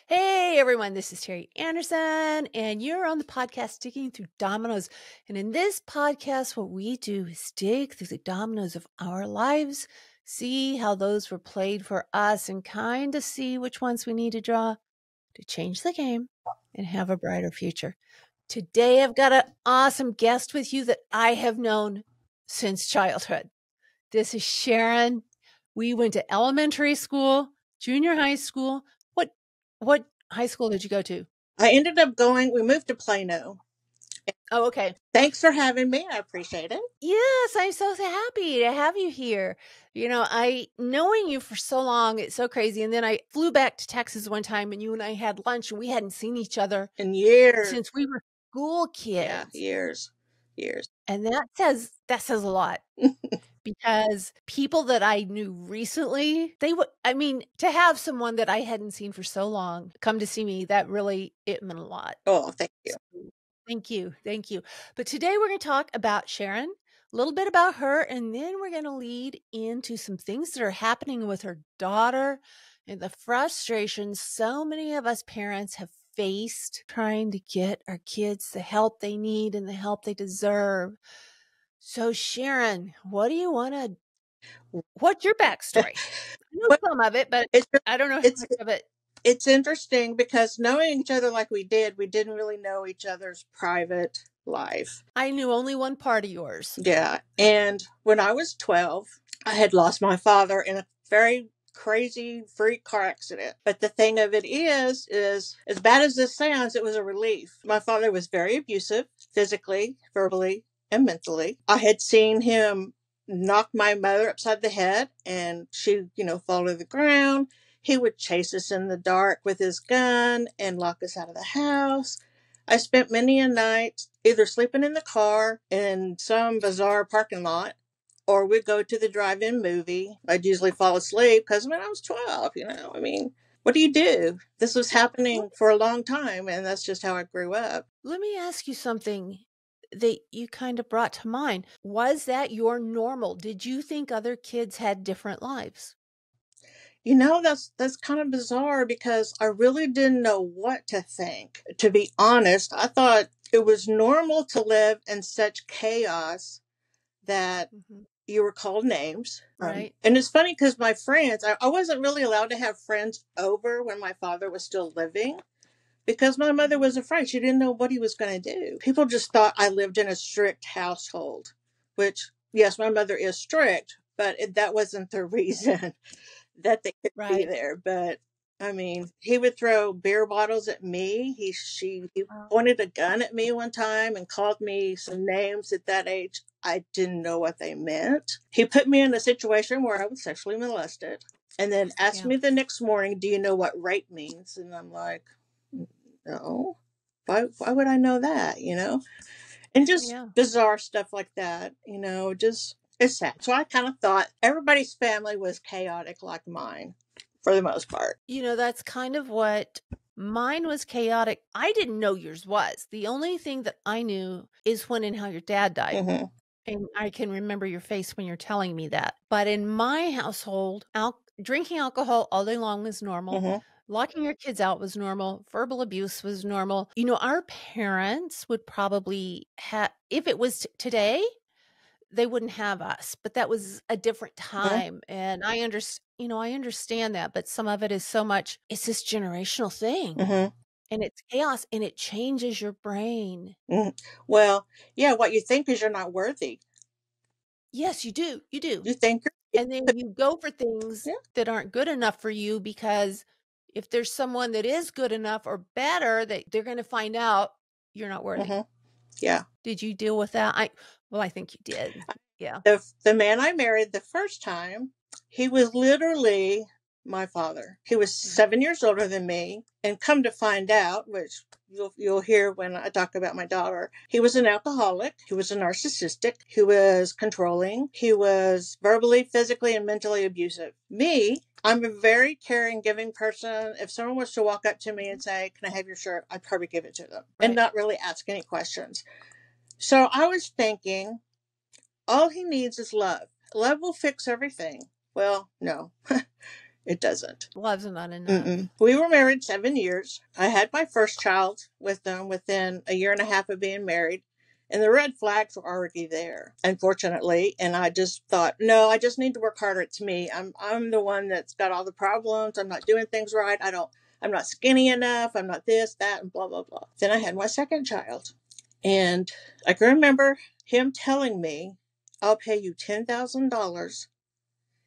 Hey everyone, this is Teri Anderson, and you're on the podcast Digging Through Dominoes. And in this podcast, what we do is dig through the dominoes of our lives, see how those were played for us, and kind of see which ones we need to draw to change the game and have a brighter future. Today, I've got an awesome guest with you that I have known since childhood. This is Sharon. We went to elementary school, junior high school. What high school did you go to? I ended up we moved to Plano. Oh, okay. Thanks for having me. I appreciate it. Yes, I'm so happy to have you here. Knowing you for so long, it's so crazy. And then I flew back to Texas one time and you and I had lunch and we hadn't seen each other in years since we were school kids. Yeah, years. And that says a lot. Because people that I knew recently, to have someone that I hadn't seen for so long come to see me, it meant a lot. Oh, thank you. So, thank you. But today we're going to talk about Sharon, a little bit about her, and then we're going to lead into some things that are happening with her daughter and the frustrations so many of us parents have faced trying to get our kids the help they need and the help they deserve. So Sharon, what's your backstory? I know some of it, but I don't know how much of it. It's interesting because knowing each other like we didn't really know each other's private life. I knew only one part of yours. Yeah. And when I was 12, I had lost my father in a very crazy freak car accident. But the thing of it is as bad as this sounds, it was a relief. My father was very abusive, physically, verbally, and mentally. I had seen him knock my mother upside the head and she, fall to the ground. He would chase us in the dark with his gun and lock us out of the house. I spent many a night either sleeping in the car in some bizarre parking lot, or we'd go to the drive-in movie. I'd usually fall asleep because I was 12, what do you do? This was happening for a long time, and that's just how I grew up. Let me ask you something that you kind of brought to mind. Was that your normal? Did you think other kids had different lives? That's kind of bizarre because I really didn't know what to think. To be honest, I thought it was normal to live in such chaos that you were called names. Right. And it's funny because my friends, I wasn't really allowed to have friends over when my father was still living because my mother was afraid. She didn't know what he was going to do. People just thought I lived in a strict household, which, yes, my mother is strict, but that wasn't the reason that they could be there. But he would throw beer bottles at me. He pointed a gun at me one time and called me some names at that age. I didn't know what they meant. He put me in a situation where I was sexually molested and then asked me the next morning, do you know what rape means? And I'm like, no. Why would I know that, And just bizarre stuff like that, it's sad. So I kind of thought everybody's family was chaotic like mine for the most part. That's kind of what mine was chaotic. I didn't know yours was. The only thing that I knew is when and how your dad died. Mm-hmm. And I can remember your face when you're telling me that. But in my household, drinking alcohol all day long was normal. Mm-hmm. Locking your kids out was normal. Verbal abuse was normal. Our parents would probably have, if it was today, they wouldn't have us, but that was a different time. Mm-hmm. And I understand that, but some of it is so much, it's this generational thing. Mm-hmm. And it's chaos and it changes your brain. Mm-hmm. Well, yeah, what you think is you're not worthy. Yes, you do. You think and then you go for things that aren't good enough for you because if there's someone that is good enough or better, that they're going to find out you're not worthy. Mm-hmm. Yeah. Did you deal with that? I think you did. Yeah. The man I married the first time, he was literally my father. He was 7 years older than me. And come to find out, which you'll hear when I talk about my daughter, he was an alcoholic. He was a narcissistic. He was controlling. He was verbally, physically, and mentally abusive. Me, I'm a very caring, giving person. If someone was to walk up to me and say, can I have your shirt? I'd probably give it to them and not really ask any questions. So I was thinking, all he needs is love. Love will fix everything. Well, no. It doesn't. Love's not enough. We were married 7 years. I had my first child with them within a year and a half of being married. And the red flags were already there, unfortunately. And I just thought, no, I just need to work harder. It's me. I'm the one that's got all the problems. I'm not doing things right. I'm not skinny enough. I'm not this, that, and blah, blah, blah. Then I had my second child. And I can remember him telling me, I'll pay you $10,000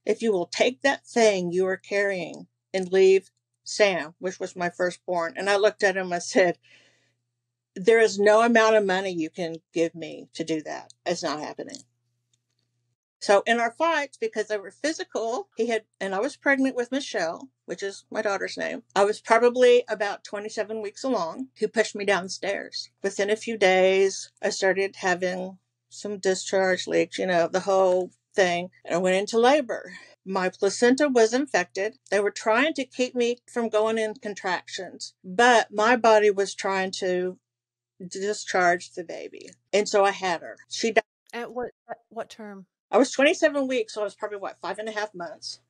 if you will take that thing you are carrying and leave Sam, which was my firstborn. And I looked at him, I said, there is no amount of money you can give me to do that. It's not happening. So in our fights, because they were physical, and I was pregnant with Michelle, which is my daughter's name. I was probably about 27 weeks along. He pushed me downstairs. Within a few days, I started having some discharge leaks, the whole thing. And I went into labor. My placenta was infected. They were trying to keep me from going in contractions, but my body was trying to discharge the baby. And so I had her. She died. At what term? I was 27 weeks, so I was probably, 5.5 months.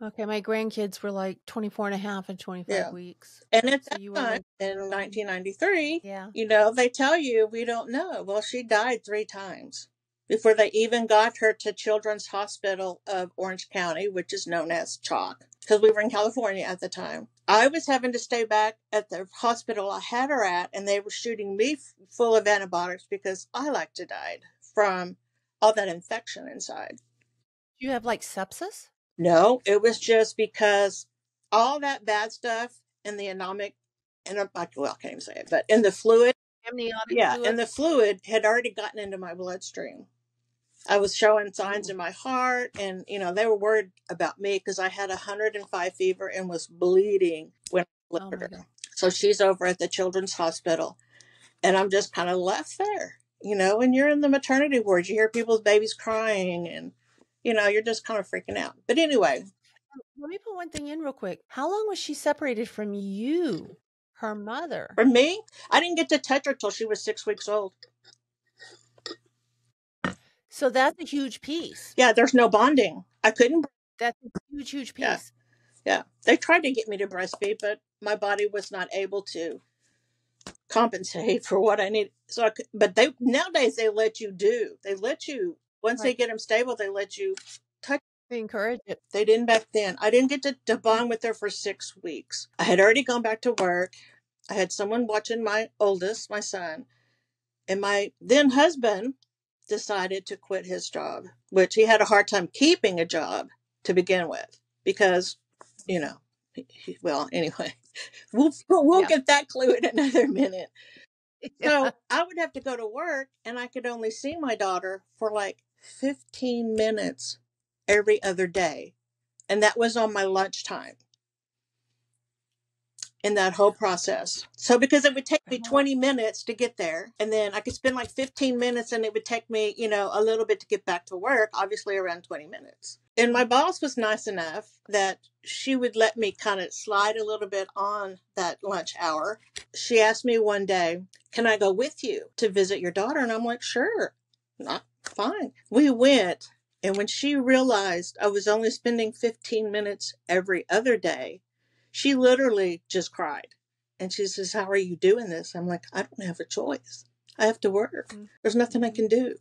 Okay, my grandkids were like 24 and a half and 25 weeks. And at So that you were time, like, in 1993, yeah. They tell you, we don't know. Well, she died 3 times before they even got her to Children's Hospital of Orange County, which is known as CHOC, because we were in California at the time. I was having to stay back at the hospital I had her at, and they were shooting me full of antibiotics because I like to die from all that infection inside. Do you have like sepsis? No, it was just because all that bad stuff in the anomic, and I can't even say it, but in the fluid, Amniotic fluid? and the fluid had already gotten into my bloodstream. I was showing signs in my heart, and they were worried about me because I had 105 fever and was bleeding when I delivered her. So she's over at the Children's Hospital, and I'm just kind of left there. When you're in the maternity ward, you hear people's babies crying, and you're just kind of freaking out. But anyway, let me put one thing in real quick. How long was she separated from you, her mother? From me? I didn't get to touch her till she was 6 weeks old. So that's a huge piece. Yeah, there's no bonding. I couldn't. That's a huge piece. Yeah. They tried to get me to breastfeed, but my body was not able to compensate for what I need. So, but nowadays they let you once they get them stable, they let you touch. They encourage it. They didn't back then. I didn't get to bond with her for 6 weeks. I had already gone back to work. I had someone watching my oldest, my son, and my then husband decided to quit his job, which he had a hard time keeping a job to begin with because, well, anyway, we'll get that clue in another minute. So I would have to go to work, and I could only see my daughter for like 15 minutes every other day. And that was on my lunchtime in that whole process. So because it would take me 20 minutes to get there, and then I could spend like 15 minutes, and it would take me, a little bit to get back to work, obviously around 20 minutes. And my boss was nice enough that she would let me kind of slide a little bit on that lunch hour. She asked me one day, can I go with you to visit your daughter? And I'm like, sure, not fine. We went. And when she realized I was only spending 15 minutes every other day, she literally just cried. And she says, how are you doing this? I'm like, I don't have a choice. I have to work. There's nothing I can do,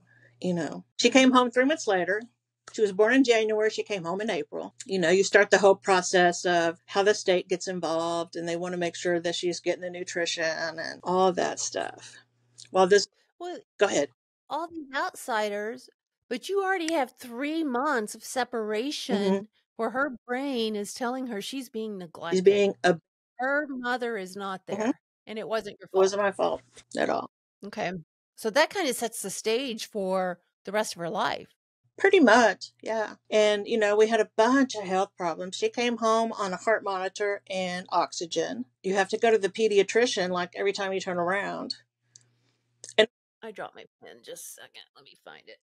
She came home 3 months later. She was born in January. She came home in April. You start the whole process of how the state gets involved, and they want to make sure that she's getting the nutrition and all that stuff. Well, go ahead. All these outsiders, but you already have 3 months of separation where her brain is telling her she's being neglected. Her mother is not there, and it wasn't your fault. It wasn't my fault at all. Okay. So that kind of sets the stage for the rest of her life. Pretty much, yeah. And, we had a bunch of health problems. She came home on a heart monitor and oxygen. You have to go to the pediatrician like every time you turn around. And I dropped my pen just a second. Let me find it.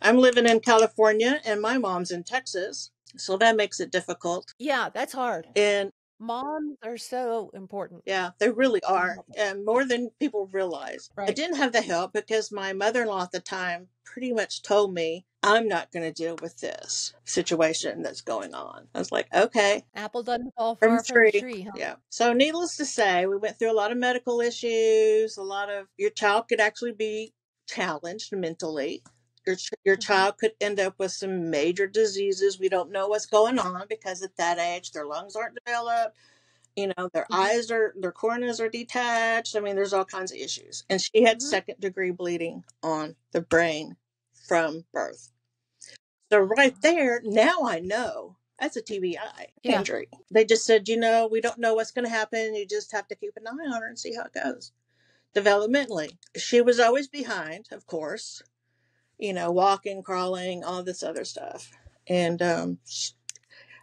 I'm living in California, and my mom's in Texas. So that makes it difficult. Yeah, that's hard. And Moms are so important. Yeah, they really So are, helpful. and more than people realize. I Right. didn't have the help because my mother-in-law at the time pretty much told me, I'm not going to deal with this situation that's going on. I was like, okay, Apple doesn't fall from the far from the tree. tree, huh? Yeah. So needless to say, we went through a lot of medical issues, a lot of your child could actually be challenged mentally. Your Mm-hmm. child could end up with some major diseases. We don't know what's going on because at that age, their lungs aren't developed. Their Mm-hmm. their corneas are detached. I mean, there's all kinds of issues. And she had Mm-hmm. second-degree bleeding on the brain from birth. So right Ah. there, now I know that's a TBI Yeah. injury. They just said, we don't know what's going to happen. You just have to keep an eye on her and see how it goes developmentally. She was always behind, of course, walking, crawling, all this other stuff. And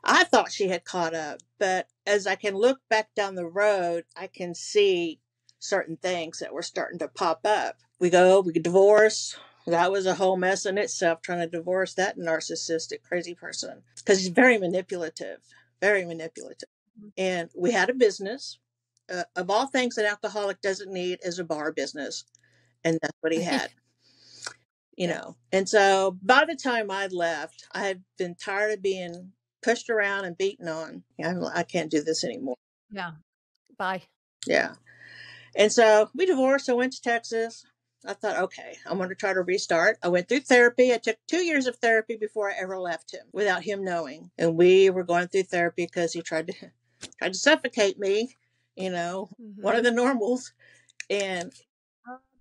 I thought she had caught up, but as I can look back down the road, I can see certain things that were starting to pop up. We divorce. That was a whole mess in itself, trying to divorce that narcissistic, crazy person. Because he's very manipulative, very manipulative. And we had a business. Of all things, an alcoholic doesn't need is a bar business. And that's what he had. Yeah. And so by the time I'd left, I had been tired of being pushed around and beaten on. I can't do this anymore. Yeah. Bye. Yeah. And so we divorced. I went to Texas. I thought, okay, I'm going to try to restart. I went through therapy. I took 2 years of therapy before I ever left him without him knowing. And we were going through therapy because he tried to suffocate me, one of Mm-hmm. the normals. And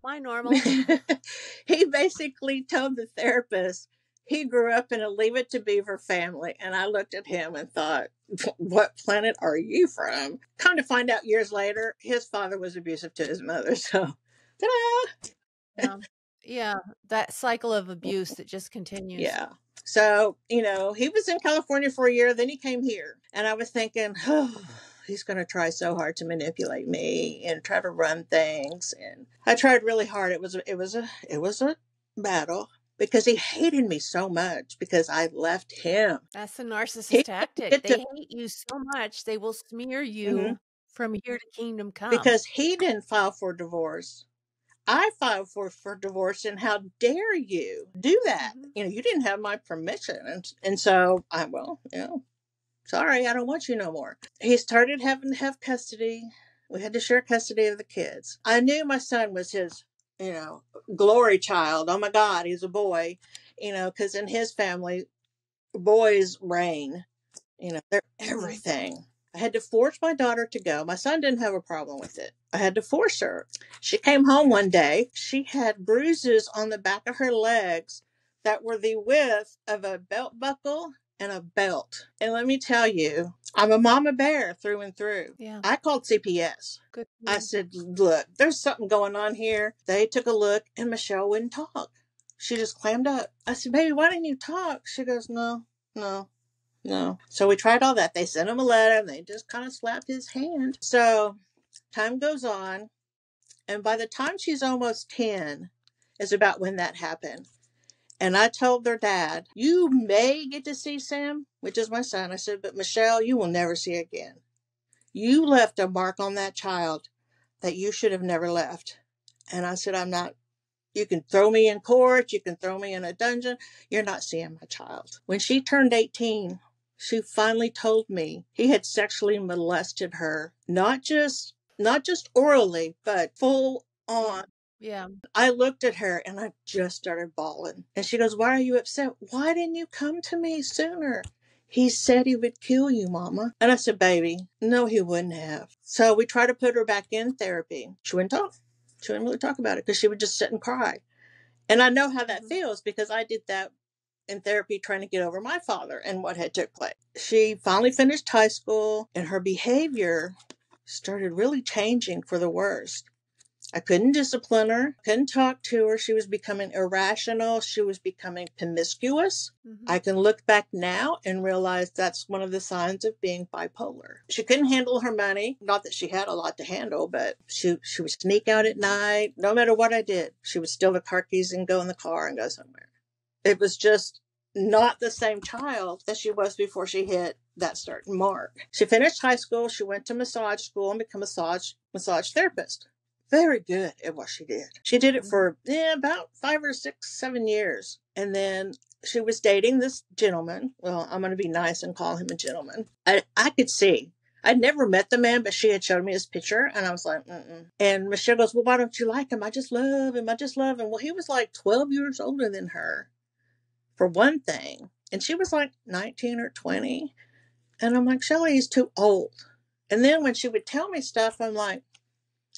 My normal. he basically told the therapist he grew up in a Leave It to Beaver family. And I looked at him and thought, what planet are you from? Come to find out years later, his father was abusive to his mother. So, ta-da! Yeah. Yeah. That cycle of abuse that just continues. Yeah. So, he was in California for a year, then he came here. And I was thinking, oh, he's going to try so hard to manipulate me and try to run things. And I tried really hard. It was a battle because he hated me so much because I left him. That's the narcissist He tactic. get They to hate you so much, they will smear Mhm. you from here to kingdom come. Because he didn't file for divorce. I filed for divorce, and how dare you do that? Mm-hmm. You didn't have my permission, and so sorry, I don't want you no more. He started having to have custody. We had to share custody of the kids. I knew my son was his, glory child. Oh my God, he's a boy, because in his family, boys reign. They're Mm-hmm. everything. I had to force my daughter to go. My son didn't have a problem with it. I had to force her. She came home one day. She had bruises on the back of her legs that were the width of a belt buckle and a belt. And let me tell you, I'm a mama bear through and through. Yeah. I called CPS. Good. I said, look, there's something going on here. They took a look and Michelle wouldn't talk. She just clammed up. I said, baby, why didn't you talk? She goes, no, no. No. So we tried all that. They sent him a letter and they just kind of slapped his hand. So time goes on. And by the time she's almost 10 is about when that happened. And I told their dad, you may get to see Sam, which is my son. I said, but Michelle, you will never see again. You left a mark on that child that you should have never left. And I said, I'm not. You can throw me in court. You can throw me in a dungeon. You're not seeing my child. When she turned 18, she finally told me he had sexually molested her, not just orally, but full Yeah. on. Yeah. I looked at her and I just started bawling. And she goes, why are you upset? Why didn't you come to me sooner? He said he would kill you, Mama. And I said, baby, no, he wouldn't have. So we tried to put her back in therapy. She wouldn't talk. She wouldn't really talk about it because she would just sit and cry. And I know how that Mm-hmm. feels because I did that in therapy trying to get over my father and what had took place. She finally finished high school and her behavior started really changing for the worst. I couldn't discipline her, couldn't talk to her. She was becoming irrational. She was becoming promiscuous. Mm-hmm. I can look back now and realize that's one of the signs of being bipolar. She couldn't handle her money. Not that she had a lot to handle, but she would sneak out at night. No matter what I did, she would steal the car keys and go in the car and go somewhere. It was just not the same child that she was before she hit that certain mark. She finished high school. She went to massage school and became a massage therapist. Very good at what she did. She did it for about 5 or 6, 7 years. And then she was dating this gentleman. Well, I'm going to be nice and call him a gentleman. I could see. I'd never met the man, but she had showed me his picture, and I was like, mm-mm. And Michelle goes, well, why don't you like him? I just love him. I just love him. Well, he was like 12 years older than her, for one thing. And she was like 19 or 20. And I'm like, Shelley, he's too old. And then when she would tell me stuff, I'm like,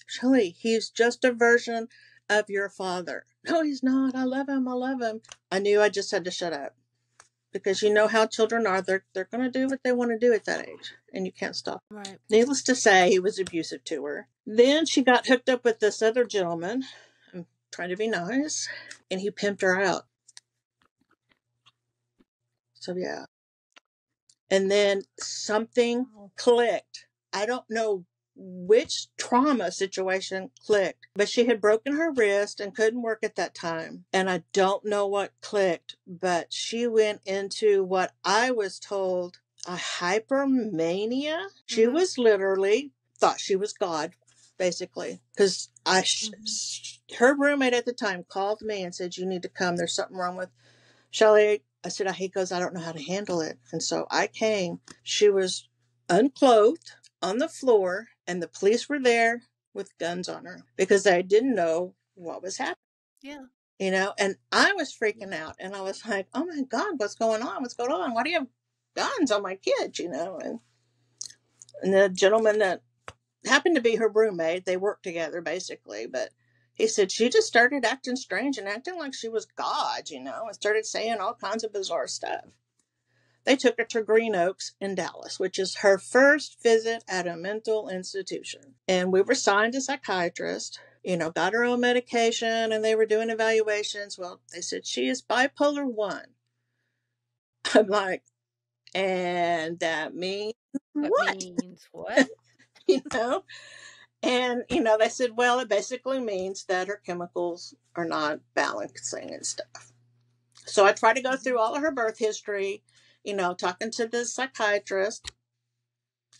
Shelley, he's just a version of your father. No, he's not. I love him. I love him. I knew I just had to shut up. Because you know how children are. They're going to do what they want to do at that age. And you can't stop. Right. Needless to say, he was abusive to her. Then she got hooked up with this other gentleman. I'm trying to be nice. And he pimped her out. So, yeah. And then something clicked. I don't know which trauma situation clicked, but she had broken her wrist and couldn't work at that time. And I don't know what clicked, but she went into what I was told a hypermania. She was literally thought she was God, basically, because her roommate at the time called me and said, you need to come. There's something wrong with Shelley. I said, he goes, I don't know how to handle it. And so I came. She was unclothed on the floor, and the police were there with guns on her because they didn't know what was happening. Yeah. You know, and I was freaking out, and I was like, oh my God, what's going on? What's going on? Why do you have guns on my kids? You know, and the gentleman that happened to be her roommate, they worked together basically, but he said she just started acting strange and acting like she was God, you know, and started saying all kinds of bizarre stuff. They took her to Green Oaks in Dallas, which is her first visit at a mental institution. And we were assigned a psychiatrist, you know, got her own medication, and they were doing evaluations. Well, they said she is bipolar 1. I'm like, and that means what? Means what? You know? And, you know, they said, well, it basically means that her chemicals are not balancing and stuff. So I tried to go through all of her birth history, you know, talking to the psychiatrist,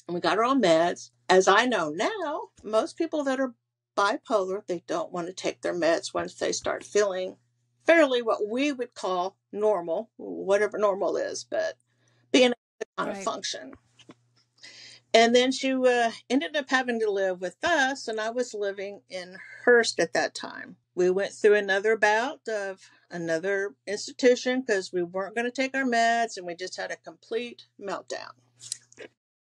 and we got her on meds. As I know now, most people that are bipolar, they don't want to take their meds once they start feeling fairly what we would call normal, whatever normal is, but being able to kind of function. And then she ended up having to live with us, and I was living in Hearst at that time. We went through another bout of another institution because we weren't going to take our meds, and we just had a complete meltdown.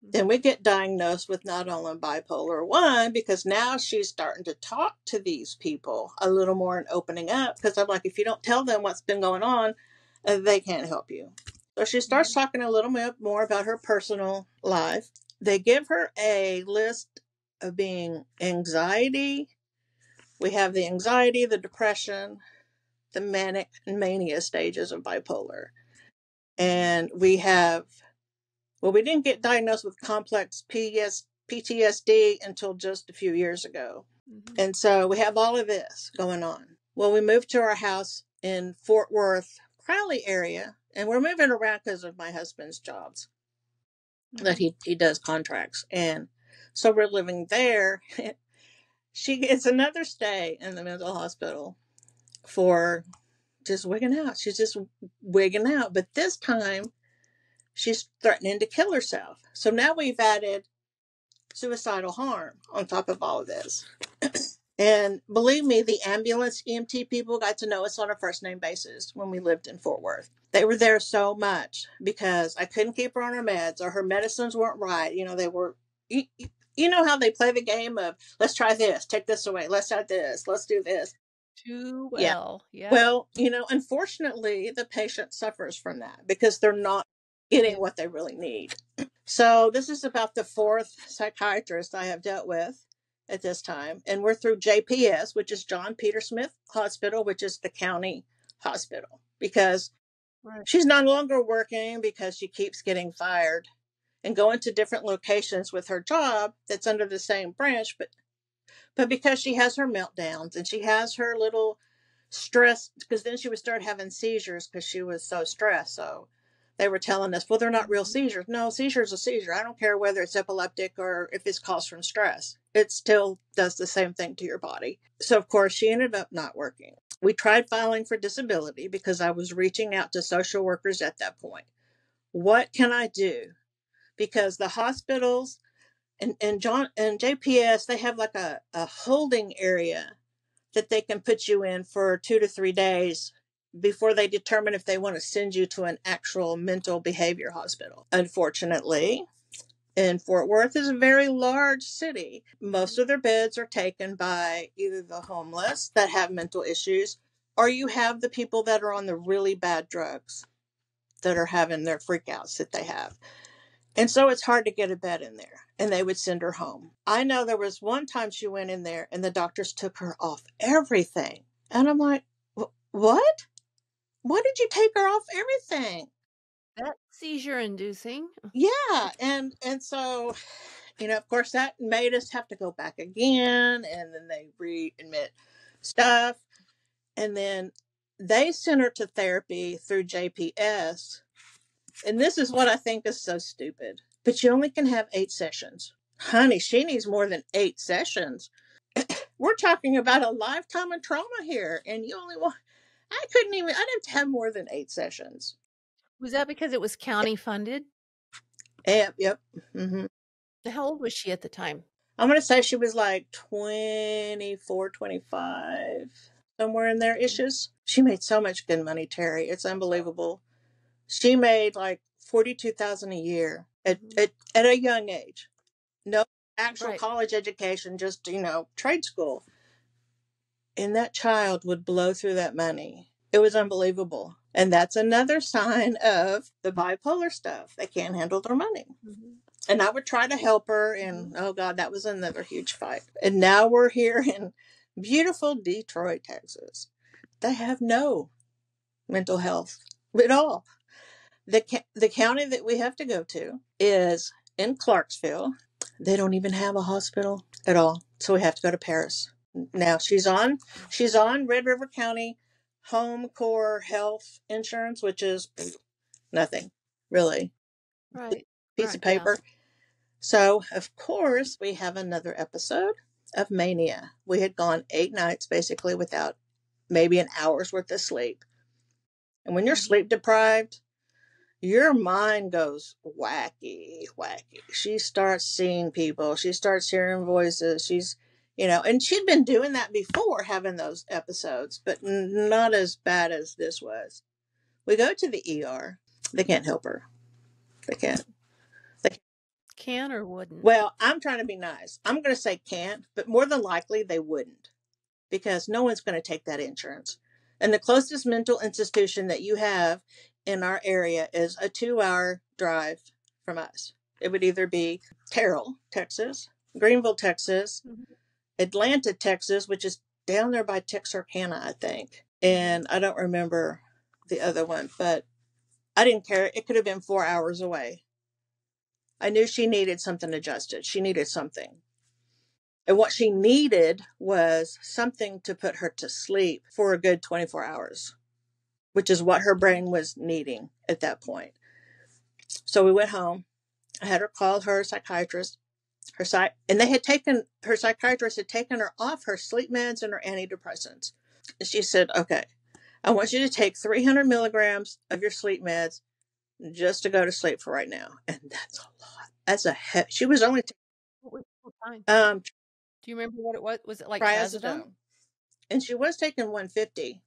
Then we get diagnosed with not only bipolar 1, because now she's starting to talk to these people a little more and opening up, because I'm like, if you don't tell them what's been going on, they can't help you. So she starts talking a little bit more about her personal life. They give her a list of being anxiety. We have the anxiety, the depression, the manic and mania stages of bipolar. And we have, well, we didn't get diagnosed with complex PTSD until just a few years ago. And so we have all of this going on. Well, we moved to our house in Fort Worth, Crowley area, and we're moving around because of my husband's jobs. That he does contracts. And so we're living there. She gets another stay in the mental hospital for just wigging out. She's just wigging out. But this time, she's threatening to kill herself. So now we've added suicidal harm on top of all of this. And believe me, the ambulance EMT people got to know us on a first name basis when we lived in Fort Worth. They were there so much because I couldn't keep her on her meds, or her medicines weren't right. You know, they were, you know how they play the game of, let's try this, take this away, let's add this, let's do this. Too well. Yeah. Well, you know, unfortunately, the patient suffers from that because they're not getting what they really need. So this is about the 4th psychiatrist I have dealt with at this time. And we're through JPS, which is John Peter Smith Hospital, which is the county hospital, because she's no longer working because she keeps getting fired and going to different locations with her job that's under the same branch. But because she has her meltdowns and she has her little stress, because then she would start having seizures because she was so stressed. So They were telling us, well, they're not real seizures. No, seizure is a seizure. I don't care whether it's epileptic or if it's caused from stress. It still does the same thing to your body. So, of course, she ended up not working. We tried filing for disability because I was reaching out to social workers at that point. What can I do? Because the hospitals and JPS, they have like a holding area that they can put you in for 2 to 3 days before they determine if they want to send you to an actual mental behavior hospital. Unfortunately, and Fort Worth is a very large city. Most of their beds are taken by either the homeless that have mental issues, or you have the people that are on the really bad drugs that are having their freakouts that they have. And so it's hard to get a bed in there, and they would send her home. I know there was one time she went in there and the doctors took her off everything. And I'm like, what? Why did you take her off everything? That's seizure inducing. Yeah. And so, of course that made us have to go back again, and then they readmit stuff. And then they sent her to therapy through JPS. And this is what I think is so stupid. But you only can have 8 sessions. Honey, she needs more than 8 sessions. We're talking about a lifetime of trauma here. And you only want, I'd have to have more than 8 sessions. Was that because it was county funded? Yep. Mm-hmm. How old was she at the time? I'm going to say she was like 24, 25, somewhere in there issues. She made so much good money, Teri. It's unbelievable. She made like $42,000 a year at a young age. No actual college education, just, trade school. And that child would blow through that money. It was unbelievable. And that's another sign of the bipolar stuff. They can't handle their money. Mm-hmm. And I would try to help her. And oh God, that was another huge fight. And now we're here in beautiful Detroit, Texas. They have no mental health at all. The county that we have to go to is in Clarksville. They don't even have a hospital at all. So we have to go to Paris. Now she's on Red River County Home Core Health Insurance, which is nothing, really. Right. Piece of paper. Yeah. So, of course, we have another episode of mania. We had gone 8 nights basically without maybe an hour's worth of sleep. And when you're sleep deprived, your mind goes wacky. She starts seeing people. She starts hearing voices. She's, and she'd been doing that before, having those episodes, but not as bad as this was. We go to the ER. They can't help her. They can't. Can or wouldn't? Well, I'm trying to be nice. I'm going to say can't, but more than likely they wouldn't, because no one's going to take that insurance. And the closest mental institution that you have in our area is a 2-hour drive from us. It would either be Terrell, Texas, Greenville, Texas, Atlanta, Texas, which is down there by Texarkana, I think. And I don't remember the other one, but I didn't care. It could have been 4 hours away. I knew she needed something adjusted. She needed something. And what she needed was something to put her to sleep for a good 24 hours, which is what her brain was needing at that point. So we went home. I had her call her psychiatrist. Her psychiatrist had taken her off her sleep meds and her antidepressants. And she said, okay, I want you to take 300 milligrams of your sleep meds just to go to sleep for right now. And that's a lot. She was only what time? Do you remember what it was? Was it like trazodone? And she was taking 150.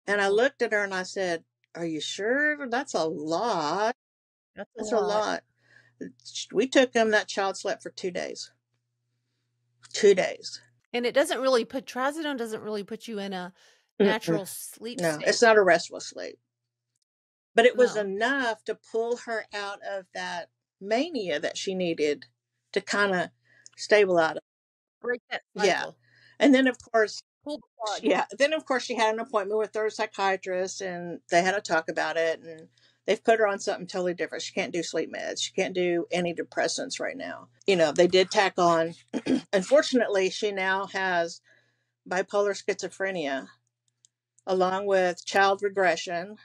And I looked at her and I said, are you sure? That's a lot. That's a lot. We took them. That child slept for 2 days. 2 days. And trazodone doesn't really put you in a natural sleep state. No, it's not a restful sleep. But it was enough to pull her out of that mania that she needed to kind of stabilize. Break that cycle. Yeah. And then, of course, pull the plug. Yeah. Then, of course, she had an appointment with her psychiatrist, and they had to talk about it. And they've put her on something totally different. She can't do sleep meds. She can't do antidepressants right now. They did tack on. Unfortunately, she now has bipolar schizophrenia, along with child regression,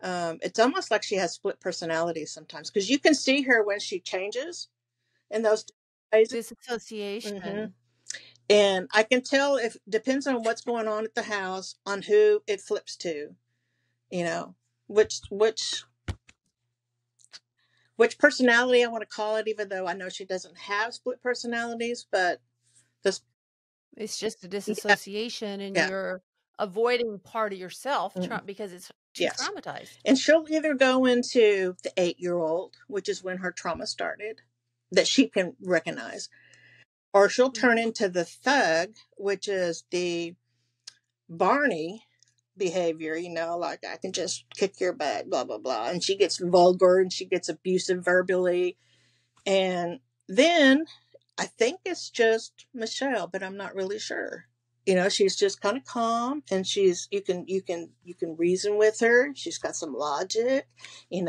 It's almost like she has split personalities sometimes, because you can see her when she changes in those phases. Disassociation. And I can tell, if depends on what's going on at the house, on who it flips to, you know, which personality I want to call it, even though I know she doesn't have split personalities, but this, It's just a yeah, disassociation, and yeah, you're avoiding part of yourself mm, because it's too yes. traumatized. And she'll either go into the 8-year-old, which is when her trauma started, that she can recognize, or she'll turn into the thug, which is the Barney behavior, like I can just kick your butt, blah, blah, blah. And she gets vulgar and she gets abusive verbally. And then I think it's just Michelle, but I'm not really sure. She's just kind of calm, and you can reason with her. She's got some logic. You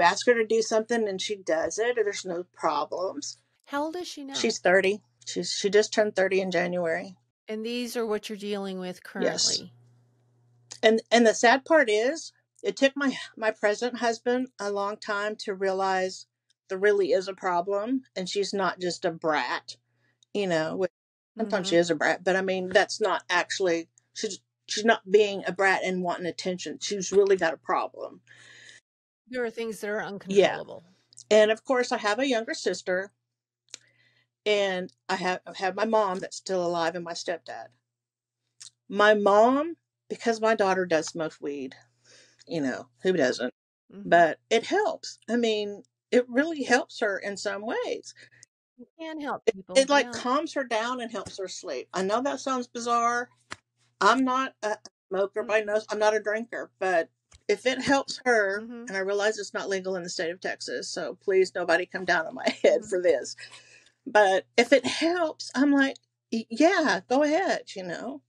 ask her to do something and she does it, or there's no problems. How old is she now? She's 30. She just turned 30 in January. And these are what you're dealing with currently. Yes. And the sad part is, it took my present husband a long time to realize there really is a problem, and she's not just a brat. Sometimes she is a brat, but I mean, that's not actually, she's not being a brat and wanting attention. She's really got a problem. There are things that are uncontrollable. Yeah. And of course, I have a younger sister, and I have my mom that's still alive, and my stepdad. My mom, because my daughter does smoke weed, who doesn't? But it helps. I mean, it really helps her in some ways. You can help people. It like calms her down and helps her sleep. I know that sounds bizarre. I'm not a smoker, but I'm not a drinker. But if it helps her, and I realize it's not legal in the state of Texas, so please, nobody come down on my head for this. But if it helps, I'm like, yeah, go ahead.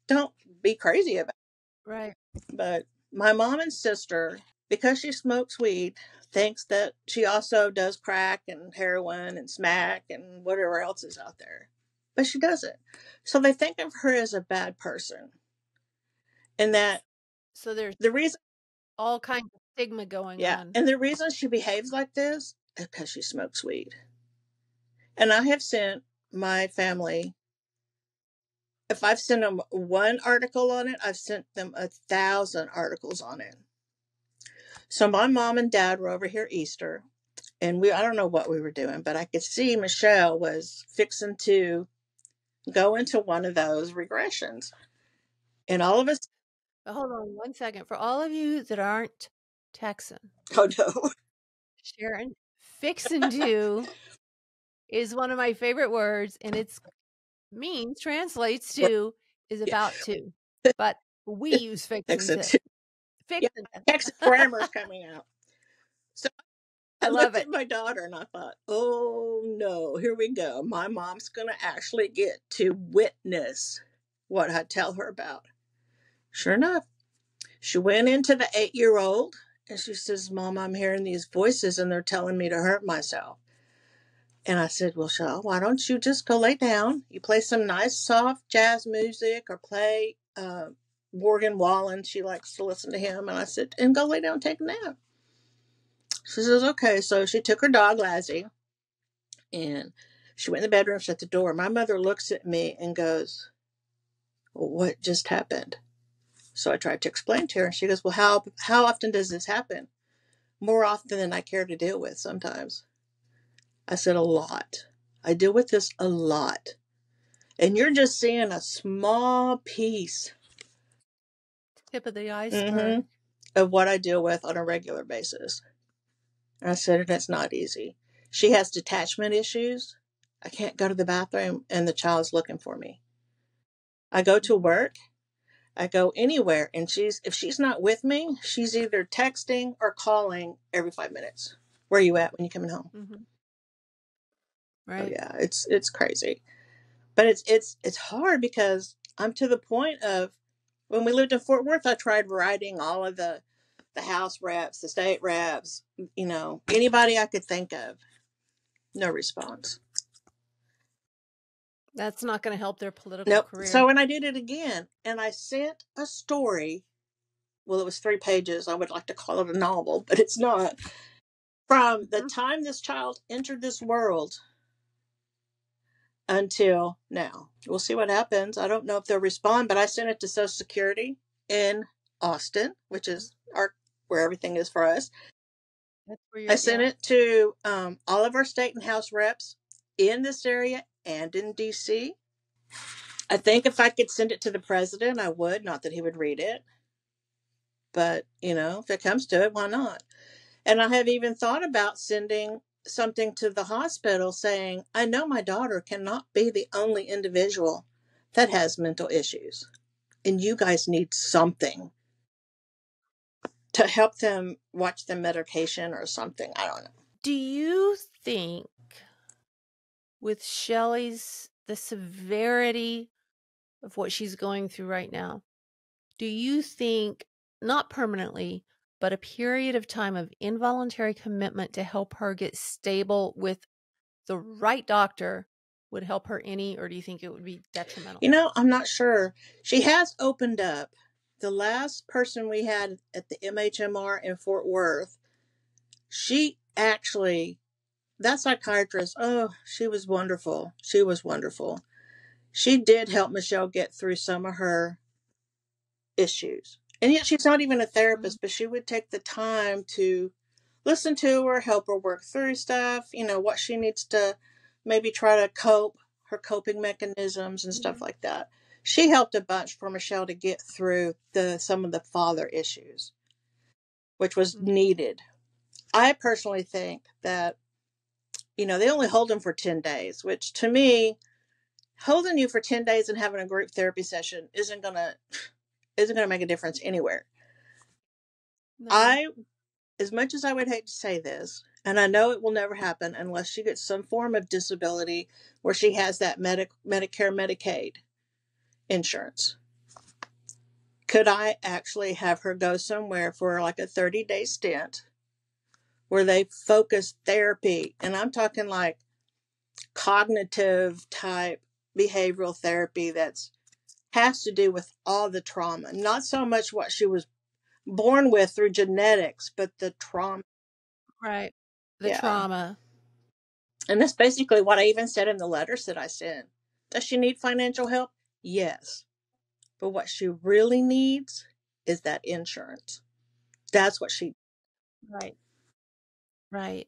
Don't be crazy about it. Right. But my mom and sister, because she smokes weed, thinks that she also does crack and heroin and smack and whatever else is out there. But she doesn't. So they think of her as a bad person. And that, so there's the reason, all kinds of stigma going on. And the reason she behaves like this is because she smokes weed. And I have sent my family, if I've sent them one article on it, I've sent them 1,000 articles on it. So my mom and dad were over here Easter, and I don't know what we were doing, but I could see Michelle was fixing to go into one of those regressions. And all of us. But hold on one second. For all of you that aren't Texan. Oh, no. Sharon, fixing to is one of my favorite words, and it's translates to is about to. But we use fixing to. Fixing to. Texas grammar's coming out. So I love looked at my daughter and I thought, oh no, here we go. My mom's going to actually get to witness what I tell her about. Sure enough, she went into the 8-year-old and she says, Mom, I'm hearing these voices and they're telling me to hurt myself. And I said, well, Shaw, why don't you just go lay down? You play some nice soft jazz music, or play Morgan Wallen. She likes to listen to him. And I said, and go lay down and take a nap. She says, okay. So she took her dog, Lassie, and she went in the bedroom, shut the door. My mother looks at me and goes, well, what just happened? So I tried to explain to her, and she goes, well, how often does this happen? More often than I care to deal with sometimes. I said, a lot. I deal with this a lot. And you're just seeing a small piece. Tip of the iceberg. Of what I deal with on a regular basis. And I said, and it's not easy. She has detachment issues. I can't go to the bathroom and the child's looking for me. I go to work. I go anywhere, and if she's not with me, she's either texting or calling every 5 minutes. Where are you at when you're coming home? Right. Oh, yeah, it's crazy. But it's hard, because I'm to the point of, when we lived in Fort Worth, I tried writing all of the House reps, the state reps, anybody I could think of. No response. That's not going to help their political career. So when I did it again, and I sent a story well, it was 3 pages. I would like to call it a novel, but it's not. From the time this child entered this world until now. We'll see what happens. I don't know if they'll respond, but I sent it to Social Security in Austin, which is where everything is for us. That's where I sent yeah. it to all of our state and house reps in this area and in DC. I think if I could send it to the president, I would. Not that he would read it, but if it comes to it, why not? And I have even thought about sending something to the hospital saying, I know my daughter cannot be the only individual that has mental issues, and you guys need something to help them watch the medication or something. I don't know. Do you think with Shelley's, the severity of what she's going through right now, do you think, not permanently, but a period of time of involuntary commitment to help her get stable with the right doctor would help her any, or do you think it would be detrimental? I'm not sure. She has opened up. The last person we had at the MHMR in Fort Worth, she actually, that psychiatrist, oh, she was wonderful. She was wonderful. She did help Michelle get through some of her issues. And yet she's not even a therapist, but she would take the time to listen to her, help her work through stuff, what she needs to maybe try to cope, her coping mechanisms and stuff like that. She helped a bunch for Michelle to get through some of the father issues, which was needed. I personally think that, they only hold them for 10 days, which to me, holding you for 10 days and having a group therapy session isn't going to make a difference anywhere. No. As much as I would hate to say this, and I know it will never happen unless she gets some form of disability where she has that Medicare, Medicaid insurance. Could I actually have her go somewhere for like a 30-day stint where they focus therapy? And I'm talking like cognitive type behavioral therapy that's has to do with all the trauma, not so much what she was born with through genetics, but the trauma. Right. The trauma. And that's basically what I even said in the letters that I sent. Does she need financial help? Yes. But what she really needs is that insurance. That's what she. Right. Right.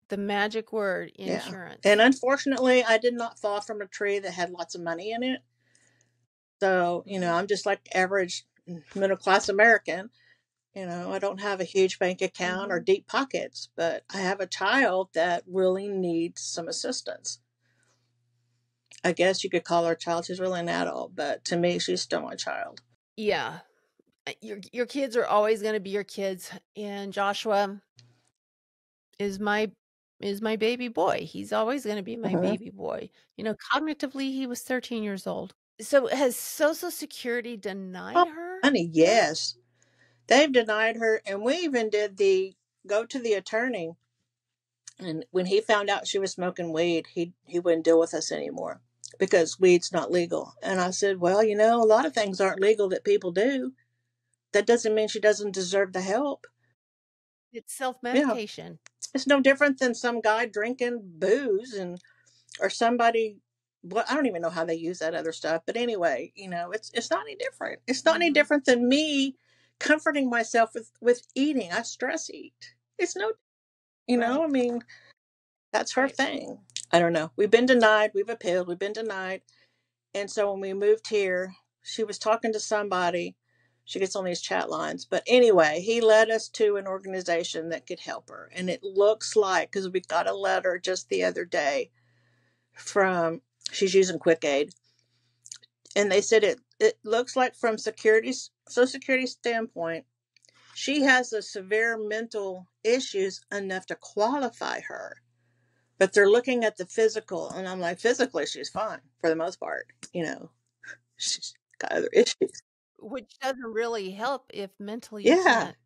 The magic word, insurance. Yeah. And unfortunately, I did not fall from a tree that had lots of money in it. So, I'm just like average middle class American. I don't have a huge bank account or deep pockets, but I have a child that really needs some assistance. I guess you could call her a child. She's really an adult, but to me, she's still my child. Yeah. Your kids are always going to be your kids. And Joshua is my baby boy. He's always going to be my baby boy. Cognitively, he was 13 years old. So has Social Security denied her? Honey, yes. They've denied her. And we even did go to the attorney. And when he found out she was smoking weed, he wouldn't deal with us anymore because weed's not legal. And I said, well, a lot of things aren't legal that people do. That doesn't mean she doesn't deserve the help. It's self-medication. Yeah. It's no different than some guy drinking booze or somebody. Well, I don't even know how they use that other stuff. But anyway, it's not any different. It's not any different than me comforting myself with eating. I stress eat. It's no, I mean, that's her thing. I don't know. We've been denied. We've appealed. We've been denied. And so when we moved here, she was talking to somebody. She gets on these chat lines. But anyway, he led us to an organization that could help her. And it looks like, because we got a letter just the other day she's using Quick Aid. And they said it looks like from Social Security standpoint, she has a severe mental issues enough to qualify her. But they're looking at the physical, and I'm like, physically, she's fine for the most part. She's got other issues. Which doesn't really help if mentally you can't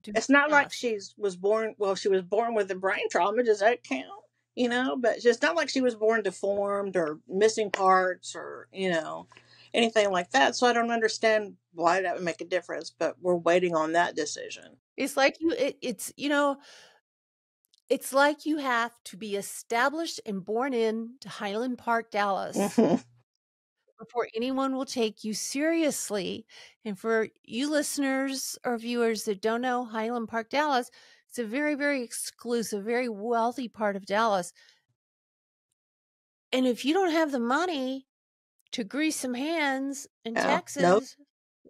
do It's not like tasks. she was born with a brain trauma. Does that count? But it's not like she was born deformed or missing parts or. anything like that. So I don't understand why that would make a difference, but we're waiting on that decision. It's like it's like you have to be established and born in to Highland Park, Dallas Hmm. before anyone will take you seriously. And for you listeners or viewers that don't know Highland Park, Dallas, it's a very, very exclusive, very wealthy part of Dallas. And if you don't have the money to grease some hands in Yeah. Nope. Texas,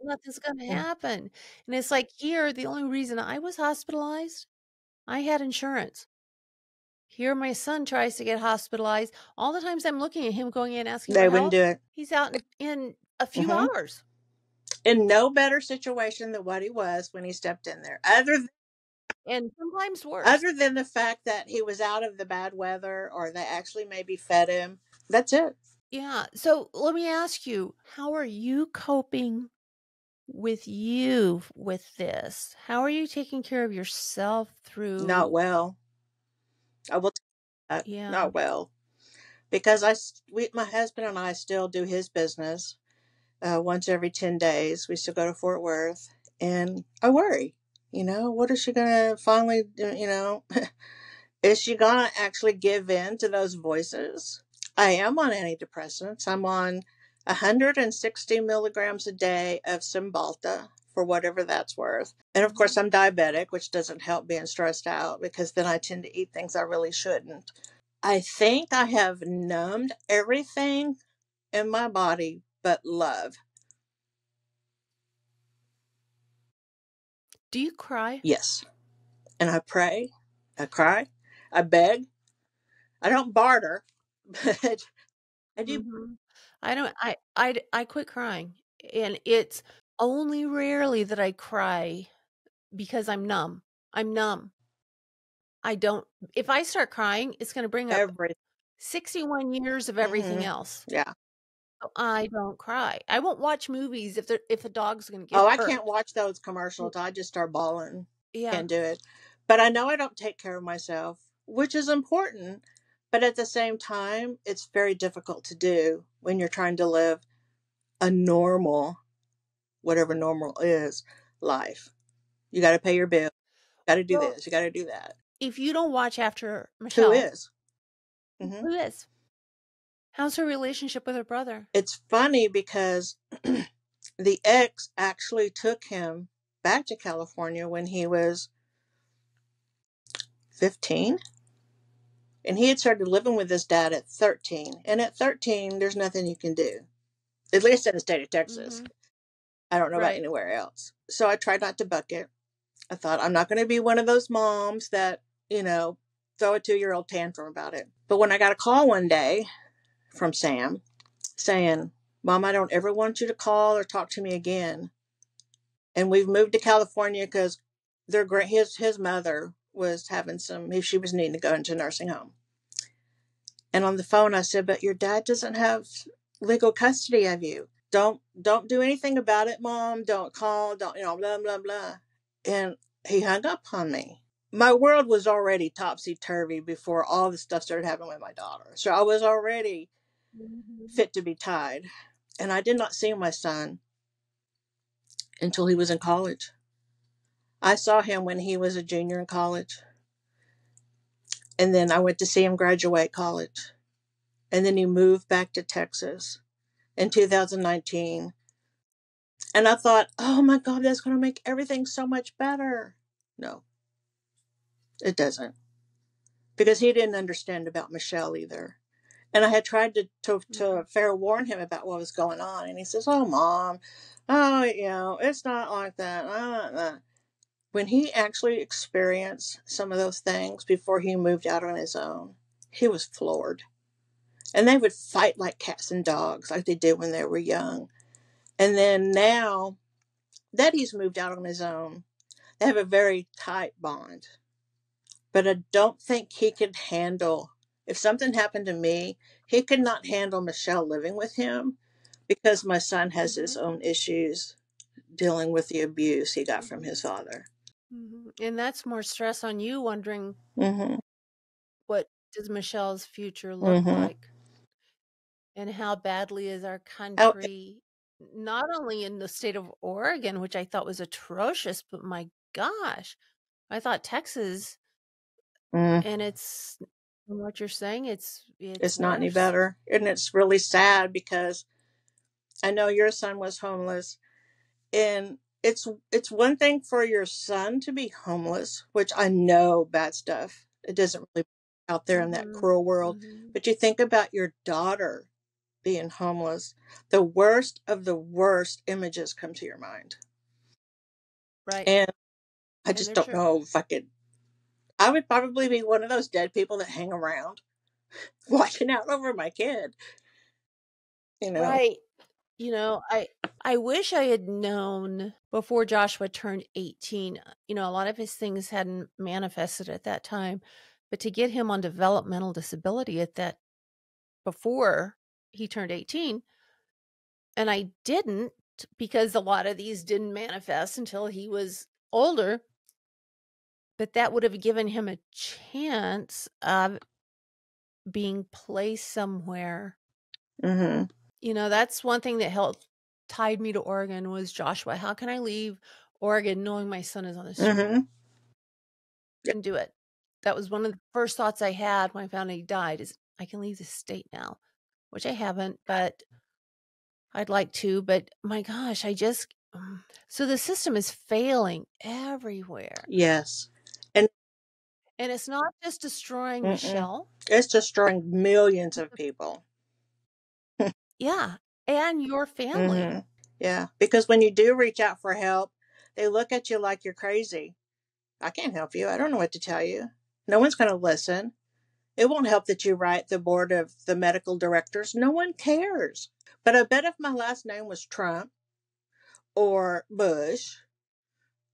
nothing's going to happen. And it's like here, the only reason I was hospitalized, I had insurance. Here, my son tries to get hospitalized. All the times I'm looking at him going in asking for They wouldn't help, do it. he's out in a few Hmm. hours. In no better situation than what he was when he stepped in there, And sometimes worse. other than the fact that he was out of the bad weather or they actually maybe fed him. That's it. Yeah. So let me ask you, how are you coping with this? How are you taking care of yourself Not through? well. I will tell you that. Yeah. Not well. Because my husband and I still do his business once every 10 days. We still go to Fort Worth. And I worry, what is she going to finally, is she going to actually give in to those voices? I am on antidepressants. I'm on 160 milligrams a day of Cymbalta for whatever that's worth. And of course, I'm diabetic, which doesn't help being stressed out because then I tend to eat things I really shouldn't. I think I have numbed everything in my body but love. Do you cry? Yes. And I pray, I cry, I beg. I don't barter, but I do. Mhm. I don't I quit crying, and it's only rarely that I cry because I'm numb. I'm numb. I don't if I start crying, it's gonna bring up Everything. 61 years of everything Hmm. else. Yeah. So I don't cry. I won't watch movies if a dog's gonna Oh, get I can't hurt. watch those commercials. I just start bawling. Yeah. Can't do it. But I know I don't take care of myself, which is important. But at the same time, it's very difficult to do when you're trying to live a normal, whatever normal is, life. You got to pay your bill. You got to do Well, this. You got to do that. if you don't watch after Who Michelle, is? Hmm. who is? How's her relationship with her brother? It's funny because the ex actually took him back to California when he was 15. And he had started living with his dad at 13. And at 13, there's nothing you can do, at least in the state of Texas. Mhm. I don't know about Right. anywhere else. So I tried not to buck it. I thought, I'm not going to be one of those moms that, throw a 2-year-old tantrum about it. But when I got a call one day from Sam saying, Mom, I don't ever want you to call or talk to me again. And we've moved to California because his mother was having she was needing to go into a nursing home. And on the phone, I said, but your dad doesn't have legal custody of you. Don't do anything about it, Mom. Don't call. Don't, blah, blah, blah. And he hung up on me. My world was already topsy-turvy before all the stuff started happening with my daughter. So I was already Mhm. fit to be tied. And I did not see my son until he was in college. I saw him when he was a junior in college. And then I went to see him graduate college. And then he moved back to Texas in 2019. And I thought, oh my God, that's going to make everything so much better. No, it doesn't. Because he didn't understand about Michelle either. And I had tried to Mhm. fair warn him about what was going on. And he says, oh, Mom, oh, it's not like that. When he actually experienced some of those things before he moved out on his own, he was floored. And they would fight like cats and dogs, like they did when they were young. And then now that he's moved out on his own, they have a very tight bond. But I don't think he could handle, if something happened to me, he could not handle Michelle living with him because my son has his Mhm. own issues dealing with the abuse he got from Mhm. his father. Mhm. And that's more stress on you wondering Mm-hmm. what does Michelle's future look Mm-hmm. like and how badly is our Oh, country not only in the state of Oregon, which I thought was atrocious, but my gosh, I thought Texas, Mm, and it's from what you're saying, it's it's not any worse. better. And it's really sad because I know your son was homeless, and it's one thing for your son to be homeless, which I know bad stuff. It doesn't really out there in that Mhm. cruel world. Mhm. But you think about your daughter being homeless, the worst of the worst images come to your mind. Right. And I And just they're don't true. know if I could. I would probably be one of those dead people that hang around watching out over my kid, you know. Right. You know, I wish I had known before Joshua turned 18. You know, a lot of his things hadn't manifested at that time, but to get him on developmental disability at that before he turned 18, and I didn't because a lot of these didn't manifest until he was older, but that would have given him a chance of being placed somewhere. Mm-hmm. You know, that's one thing that helped tied me to Oregon was Joshua. How can I leave Oregon knowing my son is on the street? Mm-hmm. Couldn't do it. That was one of the first thoughts I had when I found out he died is I can leave the state now, which I haven't, but I'd like to. But my gosh, so the system is failing everywhere. Yes. And And it's not just destroying mm-mm, Michelle. it's destroying millions of people. Yeah. And your family. Mm-hmm. Yeah. Because when you do reach out for help, they look at you like you're crazy. I can't help you. I don't know what to tell you. No one's going to listen. It won't help that you write the board of the medical directors. No one cares. But I bet if my last name was Trump or Bush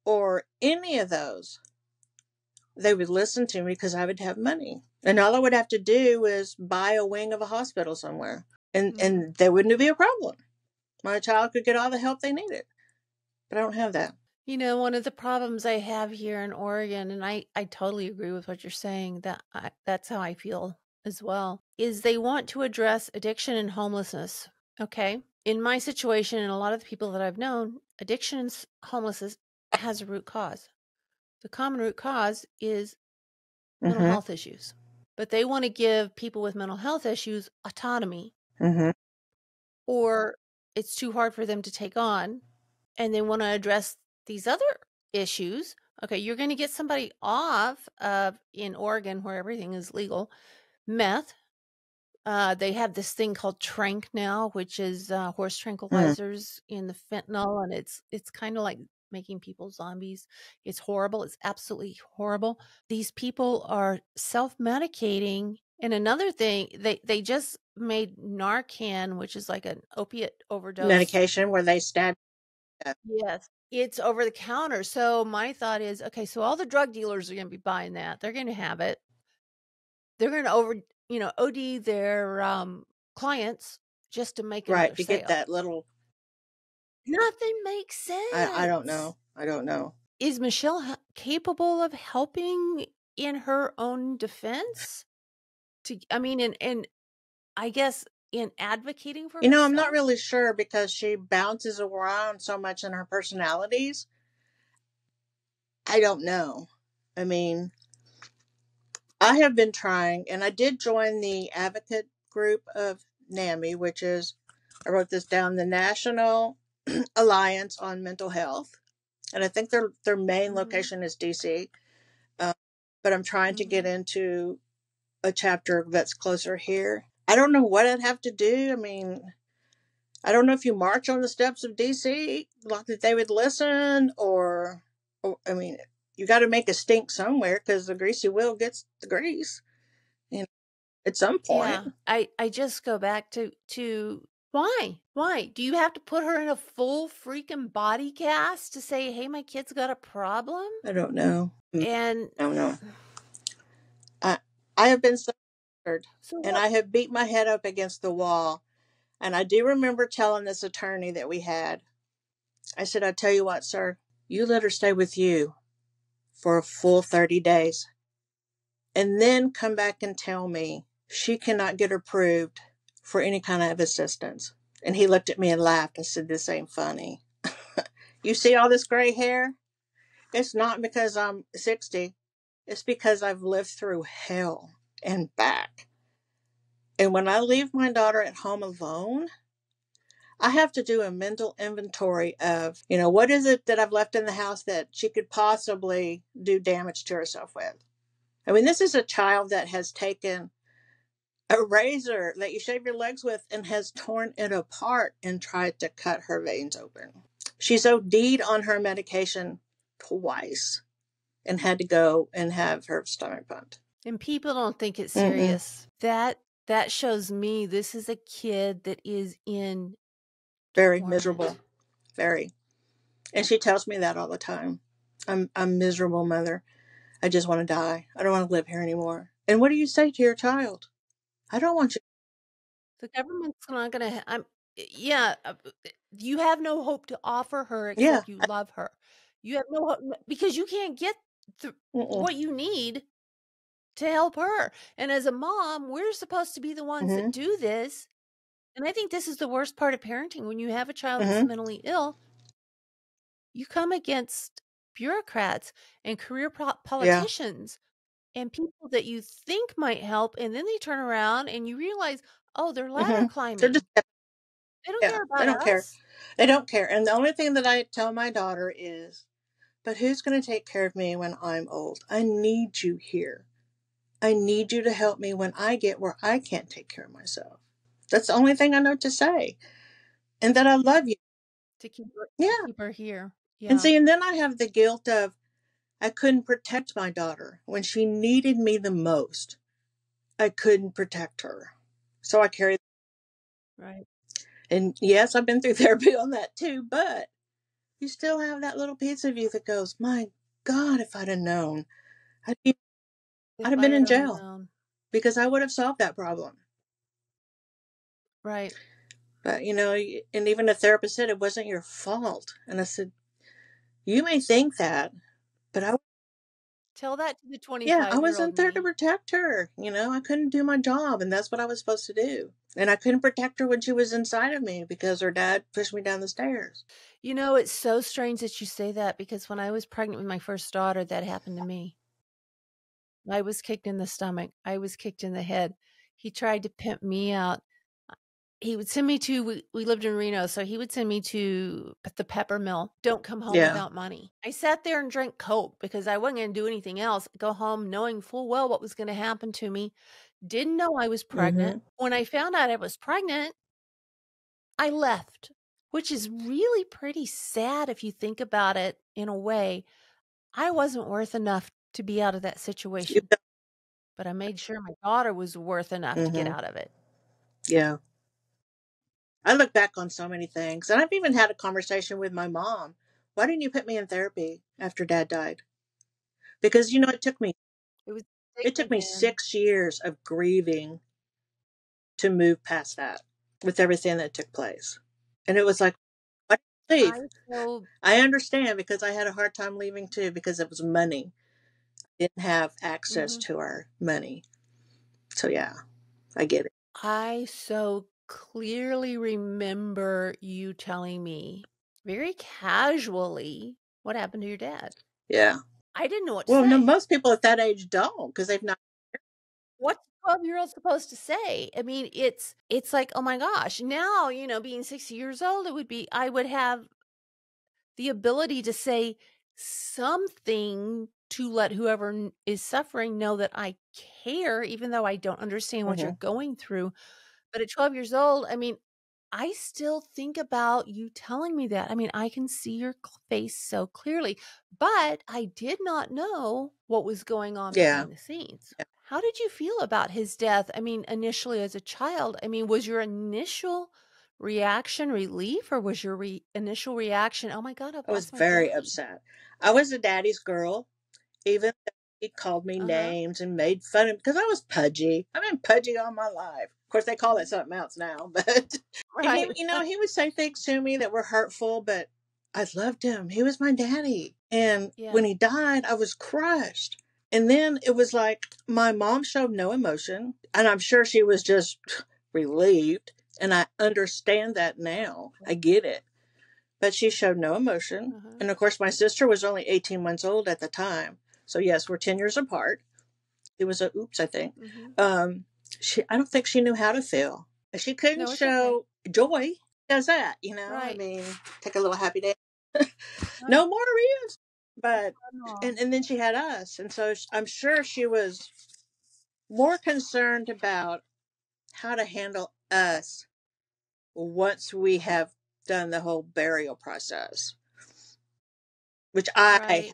or any of those, they would listen to me because I would have money. And all I would have to do is buy a wing of a hospital somewhere. Mhm. And there wouldn't be a problem. My child could get all the help they needed. But I don't have that. You know, one of the problems I have here in Oregon, and I totally agree with what you're saying, that's how I feel as well, is they want to address addiction and homelessness. Okay. In my situation, and a lot of the people that I've known, addictions, homelessness has a root cause. The common root cause is mental Mm-hmm. health issues. But they want to give people with mental health issues autonomy, Mm-hmm. or it's too hard for them to take on, and they want to address these other issues. Okay, you're going to get somebody off of in Oregon where everything is legal, meth. They have this thing called Trank now, which is horse Mm-hmm. tranquilizers in the fentanyl, and it's kind of like making people zombies. It's horrible. It's absolutely horrible. These people are self-medicating. And another thing, they just made Narcan, which is like an opiate overdose. Medication where they stab you. Yes. It's over the counter. So my thought is, okay, so all the drug dealers are going to be buying that. They're going to have it. They're going to OD their clients just to make Right. another To get sale. that little, Nothing makes I don't sense. know. I don't know. Is Michelle capable of helping in her own defense? I mean, and I guess in advocating for I'm not herself? really sure because she bounces around so much in her personalities. I don't know. I mean, I have been trying, and I did join the advocate group of NAMI, which is, I wrote this down, the National Alliance on Mental Health. And I think their main Mm-hmm. location is DC. Uh, but I'm trying to get Mm-hmm. into a chapter that's closer here. I don't know what I'd have to do. I mean, I don't know if you march on the steps of DC, like that they would listen, or I mean, you got to make a stink somewhere because the greasy wheel gets the grease. You know, at some point, Yeah, I just go back to why? Why? Do you have to put her in a full freaking body cast to say, "Hey, my kid's got a problem?" I don't know. And I don't know. I I have been so scared, so and what? I have beat my head up against the wall. And I do remember telling this attorney that we had, I said, "I tell you what, sir, you let her stay with you for a full 30 days, and then come back and tell me she cannot get approved for any kind of assistance." And he looked at me and laughed. I said, this ain't funny. You see all this gray hair? It's not because I'm 60. It's because I've lived through hell and back. And when I leave my daughter at home alone, I have to do a mental inventory of, what is it that I've left in the house that she could possibly do damage to herself with? I mean, this is a child that has taken a razor that you shave your legs with and has torn it apart and tried to cut her veins open. She's OD'd on her medication twice and had to go and have her stomach pumped. And people don't think it's serious. That shows me this is a kid that is in very torment. Miserable. Very. And she tells me that all the time. I'm a miserable mother. I just want to die. I don't want to live here anymore. And what do you say to your child? I don't want you. The government's not going to. You have no hope to offer her except you love her. You have no hope because you can't get what you need to help her. And as a mom, we're supposed to be the ones that do this. And I think this is the worst part of parenting. When you have a child that's mentally ill, you come against bureaucrats and career politicians and people that you think might help. And then they turn around and you realize, oh, they're ladder climbing. They don't care about They don't us. care. They don't care. And the only thing that I tell my daughter is, but who's going to take care of me when I'm old? I need you here. I need you to help me when I get where I can't take care of myself. That's the only thing I know to say. And that I love you. To keep her, keep her here. Yeah. And see, and then I have the guilt of I couldn't protect my daughter when she needed me the most. I couldn't protect her. So I carry. Right. And yes, I've been through therapy on that too, but you still have that little piece of you that goes, my God, if I'd have known, I'd have been in jail because I would have solved that problem. Right. But, and even a therapist said it wasn't your fault. And I said, you may think that, but I tell that to the 25-year-old. I wasn't there to protect her. I couldn't do my job, and that's what I was supposed to do. And I couldn't protect her when she was inside of me because her dad pushed me down the stairs. It's so strange that you say that because when I was pregnant with my first daughter, that happened to me. I was kicked in the stomach. I was kicked in the head. He tried to pimp me out. He would send me to, we lived in Reno, so he would send me to the pepper mill. Don't come home without money. I sat there and drank Coke because I wasn't going to do anything else. Go home knowing full well what was going to happen to me. Didn't know I was pregnant. When I found out I was pregnant, I left, which is really pretty sad if you think about it in a way. I wasn't worth enough to be out of that situation. But I made sure my daughter was worth enough to get out of it. Yeah. I look back on so many things. And I've even had a conversation with my mom. Why didn't you put me in therapy after Dad died? Because, it took me 6 years of grieving to move past that with everything that took place. And it was like, why did you leave? I understand because I had a hard time leaving too because it was money. I didn't have access to our money. So yeah, I get it. I so clearly remember you telling me very casually what happened to your dad. Yeah. I didn't know what to say. Well, no, most people at that age don't because they've not. What's a 12-year-old supposed to say? I mean, it's like, oh my gosh. Now, being 60 years old, I would have the ability to say something to let whoever is suffering know that I care, even though I don't understand what you're going through. But at 12 years old, I mean, I still think about you telling me that. I mean, I can see your face so clearly, but I did not know what was going on behind the scenes. Yeah. How did you feel about his death? I mean, initially as a child, I mean, was your initial reaction relief or was your initial reaction, oh my God, I was very upset. I was a daddy's girl, even though he called me names and made fun of because I was pudgy. I've been pudgy all my life. Of course, they call it something else now, but he would say things to me that were hurtful, but I loved him. He was my daddy. And when he died, I was crushed. And then it was like my mom showed no emotion, and I'm sure she was just relieved. And I understand that now. I get it. But she showed no emotion. And of course, my sister was only 18 months old at the time. So, yes, we're 10 years apart. It was a oops, I think. I don't think she knew how to feel. She couldn't No, it's okay. show joy. Does that, I Right. mean, take a little happy day. Right. No more reviews. But, Aw. and then she had us. And so I'm sure she was more concerned about how to handle us once we have done the whole burial process, which Right.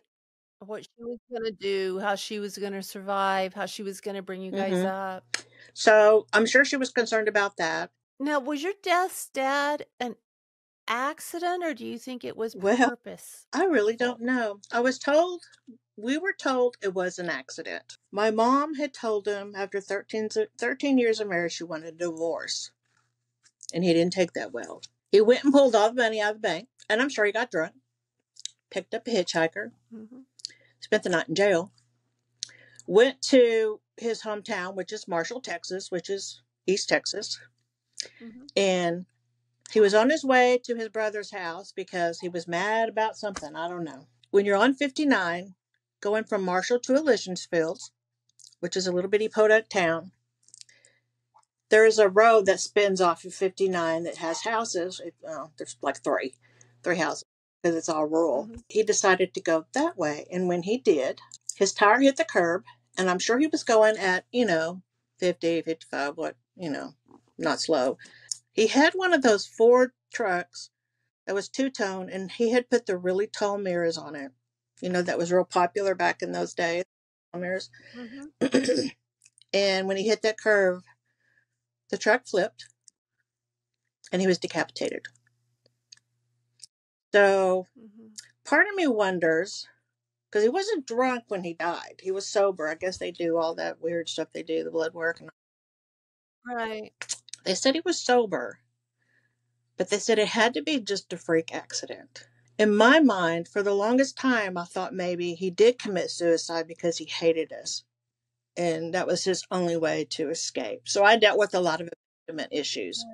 What she was gonna do, how she was gonna survive, how she was gonna bring you guys hmm up. So I'm sure she was concerned about that. Now, was your dad's dad an accident, or do you think it was Well, purposeful? I really don't know. We were told it was an accident. My mom had told him after 13 years of marriage she wanted a divorce, and he didn't take that well. He went and pulled all the money out of the bank, and I'm sure he got drunk, picked up a hitchhiker, spent the night in jail, went to his hometown, which is Marshall, Texas, which is East Texas, and he was on his way to his brother's house because he was mad about something. I don't know. When you're on 59, going from Marshall to Elishonsfield, which is a little bitty podunk town, there is a road that spins off of 59 that has houses. There's like three houses because it's all rural. He decided to go that way. And when he did, his tire hit the curb. And I'm sure he was going at, 50, 55, not slow. He had one of those Ford trucks that was two-tone, and he had put the really tall mirrors on it. That was real popular back in those days, mirrors. And when he hit that curve, the truck flipped, and he was decapitated. So part of me wonders, because he wasn't drunk when he died. He was sober. I guess they do all that weird stuff they do, the blood work. Right. They said he was sober, but they said it had to be just a freak accident. In my mind, for the longest time, I thought maybe he did commit suicide because he hated us. And that was his only way to escape. So I dealt with a lot of abandonment issues.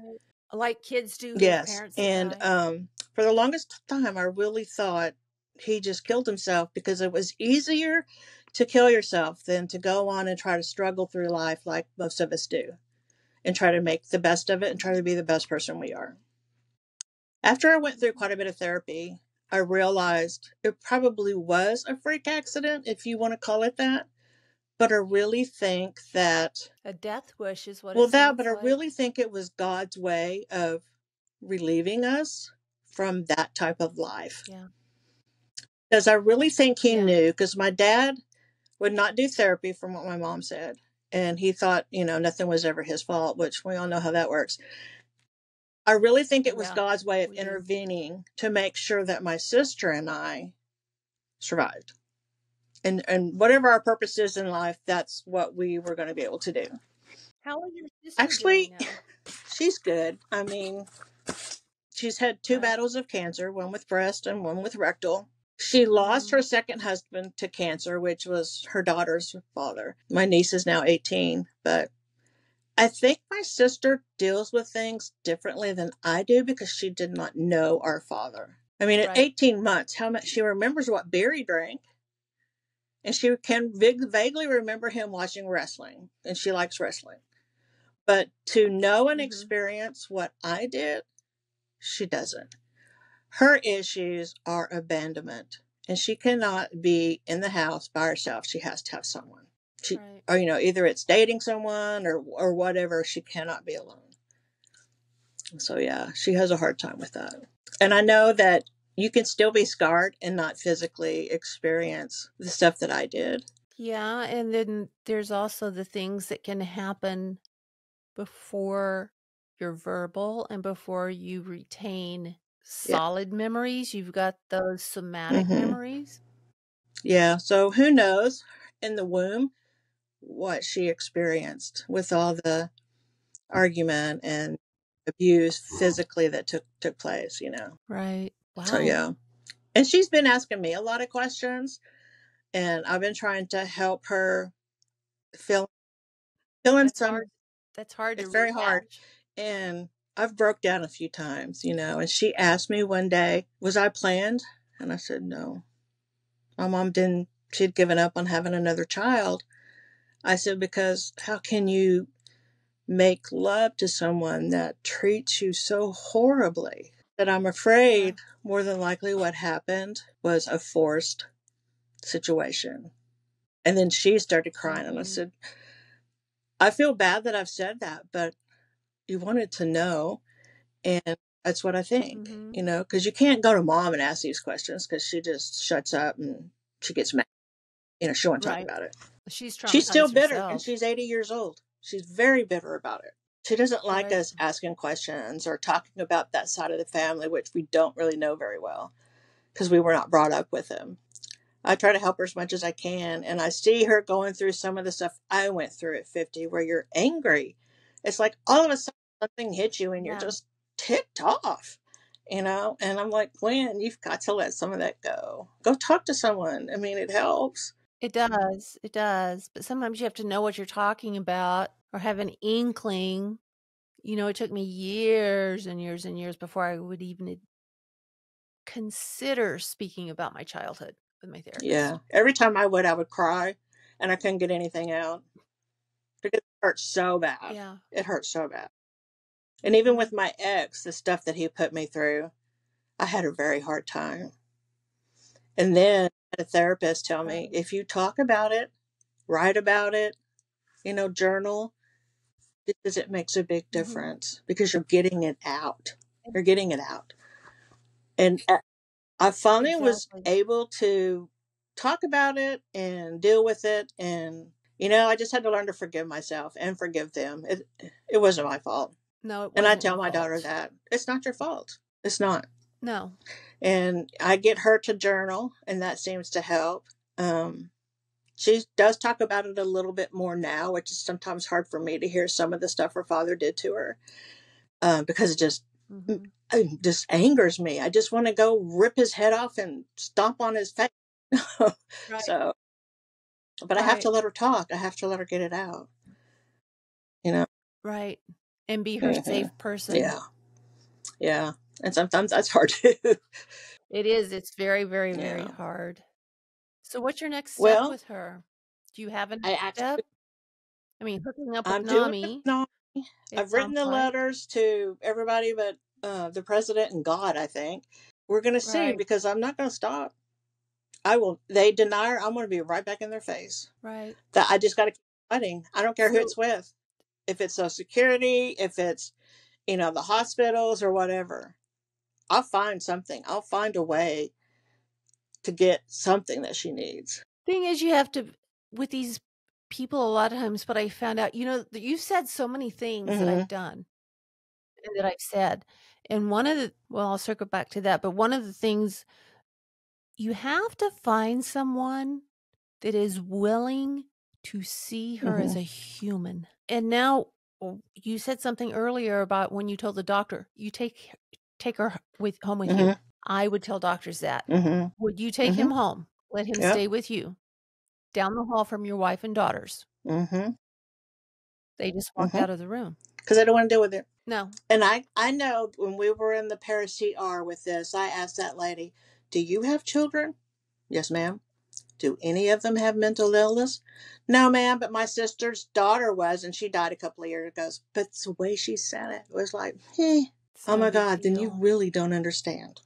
Like kids do who have Yes. parents that And die. for the longest time, I really thought he just killed himself because it was easier to kill yourself than to go on and try to struggle through life like most of us do and try to make the best of it and try to be the best person we are. After I went through quite a bit of therapy, I realized it probably was a freak accident, if you want to call it that. But I really think that A death wish is what it but sounds I like. really think it was God's way of relieving us from that type of life. Yeah. Because I really think he Yeah. knew, because my dad would not do therapy from what my mom said. And he thought, nothing was ever his fault, which we all know how that works. I really think it was Yeah, God's way of we do. intervening to make sure that my sister and I survived. And whatever our purpose is in life, that's what we were going to be able to do. How is your sister Actually, doing now? she's good. I mean, she's had two Right. battles of cancer, one with breast and one with rectal. She lost her second husband to cancer, which was her daughter's father. My niece is now 18, but I think my sister deals with things differently than I do because she did not know our father. I mean, at 18 months, how much she remembers what beer he drank. And she can vaguely remember him watching wrestling, and she likes wrestling. But to know and experience what I did, she doesn't. Her issues are abandonment, and she cannot be in the house by herself. She has to have someone. Or either it's dating someone or whatever. She cannot be alone. So yeah, she has a hard time with that. And I know that you can still be scarred and not physically experience the stuff that I did. Yeah, and then there's also the things that can happen before you're verbal and before you retain solid memories. You've got those somatic memories. Yeah, so who knows in the womb what she experienced with all the argument and abuse physically that took place, Right. Wow. So yeah. And she's been asking me a lot of questions, and I've been trying to help her fill in That's some. hard. That's hard to It's very hard. rehash. And I've broke down a few times, and she asked me one day, was I planned? And I said, no. My mom didn't, she'd given up on having another child. I said, because how can you make love to someone that treats you so horribly? That I'm afraid more than likely what happened was a forced situation. And then she started crying, and I said, I feel bad that I've said that, but you wanted to know, and that's what I think, because you can't go to mom and ask these questions because she just shuts up and she gets mad. She won't talk about it. She's She's still traumatized bitter, and herself. she's 80 years old. She's very bitter about it. She doesn't like us asking questions or talking about that side of the family, which we don't really know very well because we were not brought up with them. I try to help her as much as I can, and I see her going through some of the stuff I went through at 50, where you're angry. It's like all of a sudden something hits you and you're just ticked off, and I'm like, Gwen, you've got to let some of that go. Go talk to someone. I mean, it helps. It does. But sometimes you have to know what you're talking about or have an inkling. It took me years and years and years before I would even consider speaking about my childhood with my therapist. Yeah. Every time I would cry, and I couldn't get anything out because it hurt so bad. Yeah. It hurt so bad. And even with my ex, the stuff that he put me through, I had a very hard time. And then I had a therapist tell me, if you talk about it, write about it, journal, because it makes a big difference because you're getting it out. You're getting it out. And I finally was able to talk about it and deal with it. And, I just had to learn to forgive myself and forgive them. It wasn't my fault. No, it wasn't. And I tell my daughter that it's not your fault. It's not. No. And I get her to journal, and that seems to help. She does talk about it a little bit more now, which is sometimes hard for me to hear some of the stuff her father did to her, because it just angers me. I just want to go rip his head off and stomp on his face. So, but I have to let her talk. I have to let her get it out. Right. And be her safe person. Yeah. Yeah. And sometimes that's hard too. It is. It's very, very, very hard. So what's your next step with her? Do you have a next step? I mean, hooking up with Nami. I've written the letters to everybody but the president and God, I think. We're going to see, because I'm not going to stop. They deny her, I'm going to be right back in their face. Right. That I just got to keep fighting. I don't care who it's with. If it's Social Security, if it's, the hospitals or whatever. I'll find something. I'll find a way to get something that she needs. Thing is, you have to, with these people, a lot of times, what I found out, you've said so many things that I've done and that I've said. And I'll circle back to that, but one of the things, you have to find someone that is willing to see her as a human. And now, you said something earlier about when you told the doctor, you take her home with you. I would tell doctors that. Would you take him home? Let him stay with you down the hall from your wife and daughters? They just walked out of the room. Because I don't want to deal with it. No. And I know when we were in the Paris ER with this, I asked that lady, do you have children? Yes, ma'am. Do any of them have mental illness? No, ma'am, but my sister's daughter was, and she died a couple of years ago. But the way she said it was like, oh my God, then you really don't understand.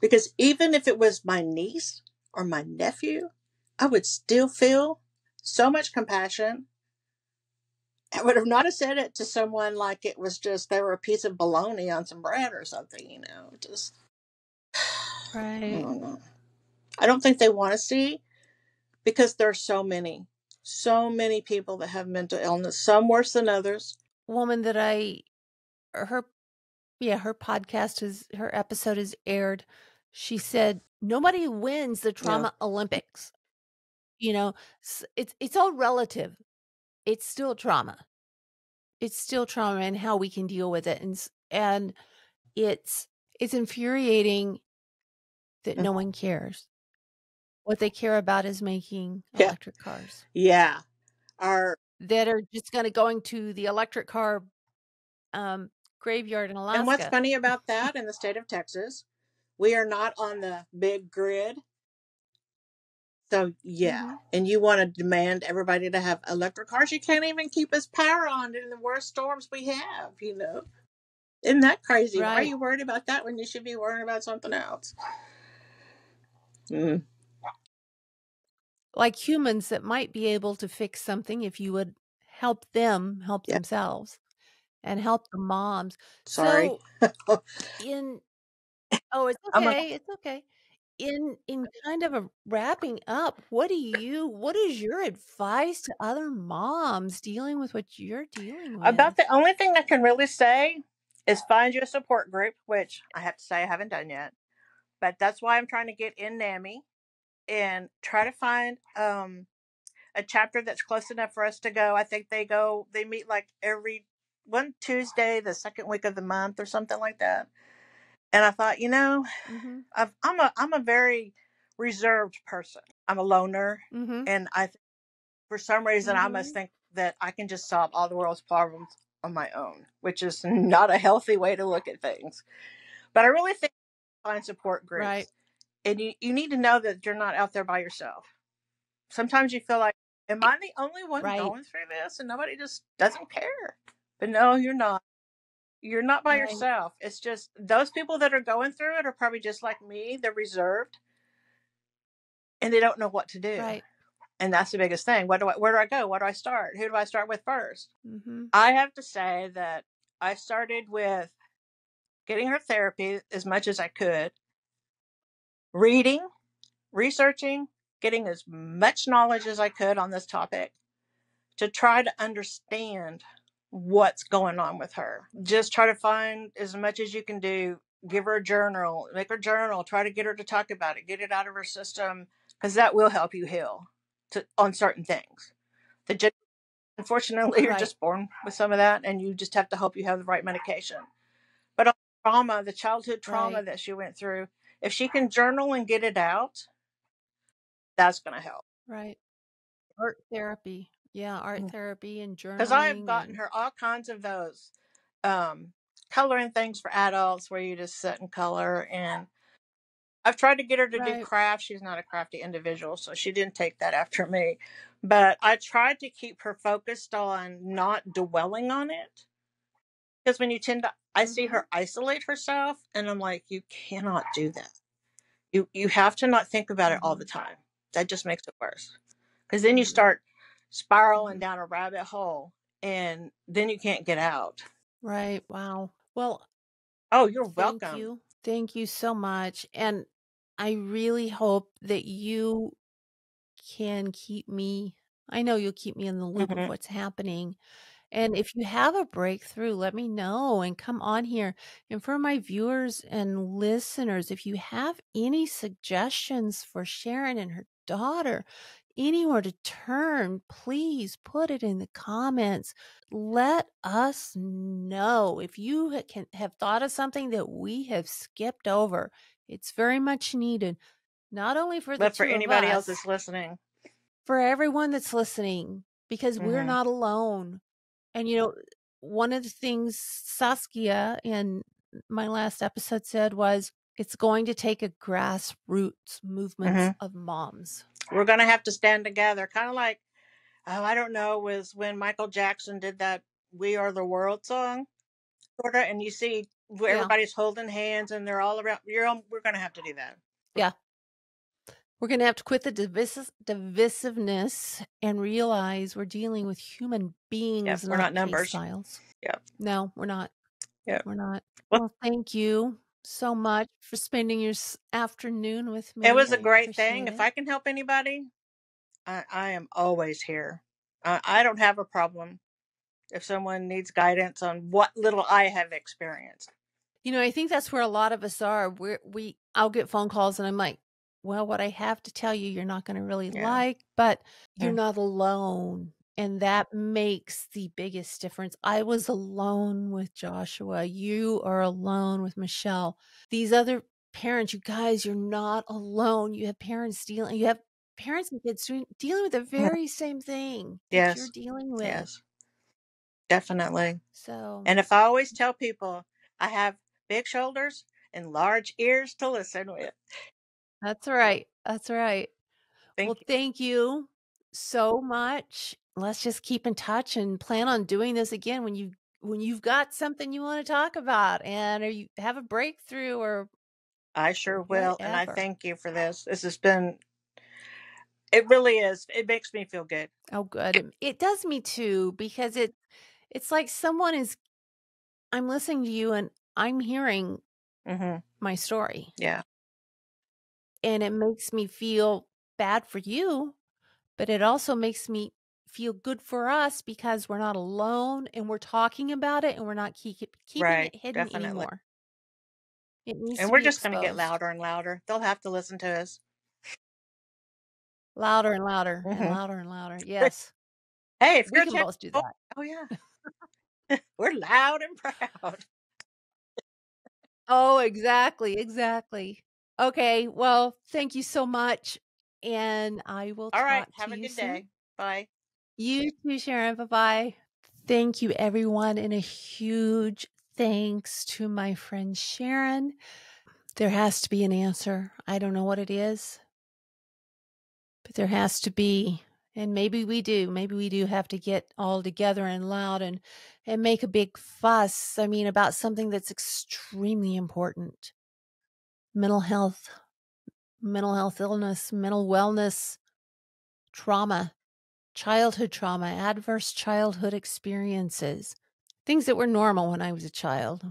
Because even if it was my niece or my nephew, I would still feel so much compassion. I would have not have said it to someone like it was just they were a piece of bologna on some bread or something, just right. I don't know. I don't think they want to see, because there's so many people that have mental illness, some worse than others. Woman that her podcast her episode is aired. She said, nobody wins the trauma Olympics. It's all relative. It's still trauma. It's still trauma, and how we can deal with it. And it's infuriating that no one cares. What they care about is making electric cars. Yeah. That are just going to the electric car graveyard in And what's Alaska. funny about that in the state of Texas, we are not on the big grid. So, yeah. Mm-hmm. And you want to demand everybody to have electric cars. You can't even keep us power on in the worst storms we have, you know? Isn't that crazy? Why are Right. you worried about that when you should be worrying about something else? Mm, Like humans that might be able to fix something if you would help them help yeah. themselves and help the moms. Sorry. So in oh, it's I'm like, okay. It's okay. In kind of a wrapping up, what is your advice to other moms dealing with what you're dealing about with? the only thing I can really say is find you a support group, which I have to say I haven't done yet. But that's why I'm trying to get in NAMI and try to find a chapter that's close enough for us to go. I think they meet like every one Tuesday, the second week of the month or something like that. And I thought, Mhm. I'm a very reserved person. I'm a loner, Mhm. and for some reason I must Mhm. think that I can just solve all the world's problems on my own, which is not a healthy way to look at things. But I really think find support Right. groups, and you need to know that you're not out there by yourself. Sometimes you feel like, am I the only one Right. going through this, and nobody just doesn't care? But no, you're not. You're not by Right. yourself. It's just those people that are going through it are probably just like me. They're reserved and they don't know what to do. Right. And that's the biggest thing. Where do I go? What do I start? Who do I start with first? Mhm. I have to say that I started with getting her therapy as much as I could, reading, researching, getting as much knowledge as I could on this topic to try to understand what's going on with her. Just try to find as much as you can do. Give her a journal, make her journal, try to get her to talk about it, get it out of her system, because that will help you heal on certain things. Unfortunately, you're Right. just born with some of that, and you just have to hope you have the right medication. But on trauma, the childhood trauma Right. that she went through, if she can journal and get it out, that's going to help. Right. Art therapy. Yeah, art therapy and Because I have journaling gotten and her all kinds of those um, coloring things for adults where you just sit and color. And I've tried to get her to do right. crafts. She's not a crafty individual, so she didn't take that after me. But I tried to keep her focused on not dwelling on it. Because when you tend to, I see Mhm. her isolate herself, and I'm like, you cannot do that. You have to not think about it all the Mhm. time. That just makes it worse. Because then you Mhm. start spiraling Mhm. down a rabbit hole, and then you can't get out. Right. Wow. Well, Oh, you're thank welcome. you. Thank you so much. And I really hope that you can keep me I know you'll keep me in the loop of Hmm. what's happening. And if you have a breakthrough, let me know and come on here. And for my viewers and listeners, if you have any suggestions for Sharon and her daughter, anywhere to turn, please put it in the comments. Let us know if you can have thought of something that we have skipped over. It's very much needed, not only for the But for two of anybody else us, that's listening, for everyone that's listening, because we're hmm not alone. And, one of the things Saskia in my last episode said was, it's going to take a grassroots movements hmm of moms. we're going to have to stand together. Kind of like, oh, I don't know, was when Michael Jackson did that "We Are the World" song, sort of, and you see where Yeah. everybody's holding hands and they're all around. We're going to have to do that. Yeah. We're going to have to quit the divisiveness and realize we're dealing with human Yep, beings, we're not not case numbers. files. Yep, No, we're not. yep. We're not. Well, Well, thank you so much for spending your afternoon with it me. was I a great thing. appreciate If it. I can help anybody, I am always here. I don't have a problem if someone needs guidance on what little I have experienced. I think that's where a lot of us are. I'll get phone calls and I'm like, well, what I have to tell you, you're not going to really Yeah. like, but you're Yeah. not alone. And that makes the biggest difference. I was alone with Joshua. You are alone with Michelle. These other parents, you guys, you're not alone. You have parents and kids dealing with the very same thing that you're Yes. dealing with. Yes. Definitely. So And if I always tell people I have big shoulders and large ears to listen with. that's right. That's right. Well, Thank you. thank you so much. Let's just keep in touch and plan on doing this again when you've got something you want to talk about and or you have a breakthrough I or sure will. And I whatever. thank you for this. This has been, it really is. It makes me feel good. Oh, good. It does me too because it's like someone is I'm listening to you and I'm hearing Hmm. my story Yeah. and it makes me feel bad for you, but it also makes me feel good for us because we're not alone and we're talking about it and we're not keeping Right. it hidden Definitely. anymore. It needs And to we're be just going to get exposed louder and louder. They'll have to listen to us. louder and louder and Hmm. louder and louder. Yes, Hey, if we you're can tech, both do oh, that. oh yeah, we're loud and proud. Oh, exactly, exactly. Okay, well, thank you so much, and I will All right. talk to Have a you good soon. day. Bye. You too, Sharon. Bye-bye. Thank you, everyone, and a huge thanks to my friend Sharon. There has to be an answer. I don't know what it is, but there has to be. And maybe we do. Maybe we do have to get all together and loud and make a big fuss. I mean, about something that's extremely important. Mental health, mental health illness, mental wellness, trauma, childhood trauma, adverse childhood experiences, things that were normal when I was a child,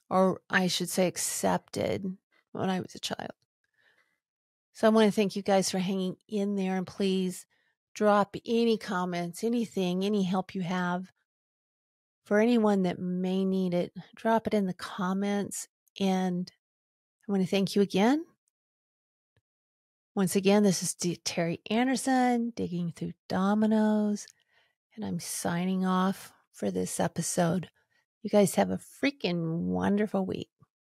or I should say accepted when I was a child. So I want to thank you guys for hanging in there and please drop any comments, anything, any help you have for anyone that may need it. Drop it in the comments. And I want to thank you again. Once again, this is Teri Anderson digging through dominoes, and I'm signing off for this episode. You guys have a freaking wonderful week.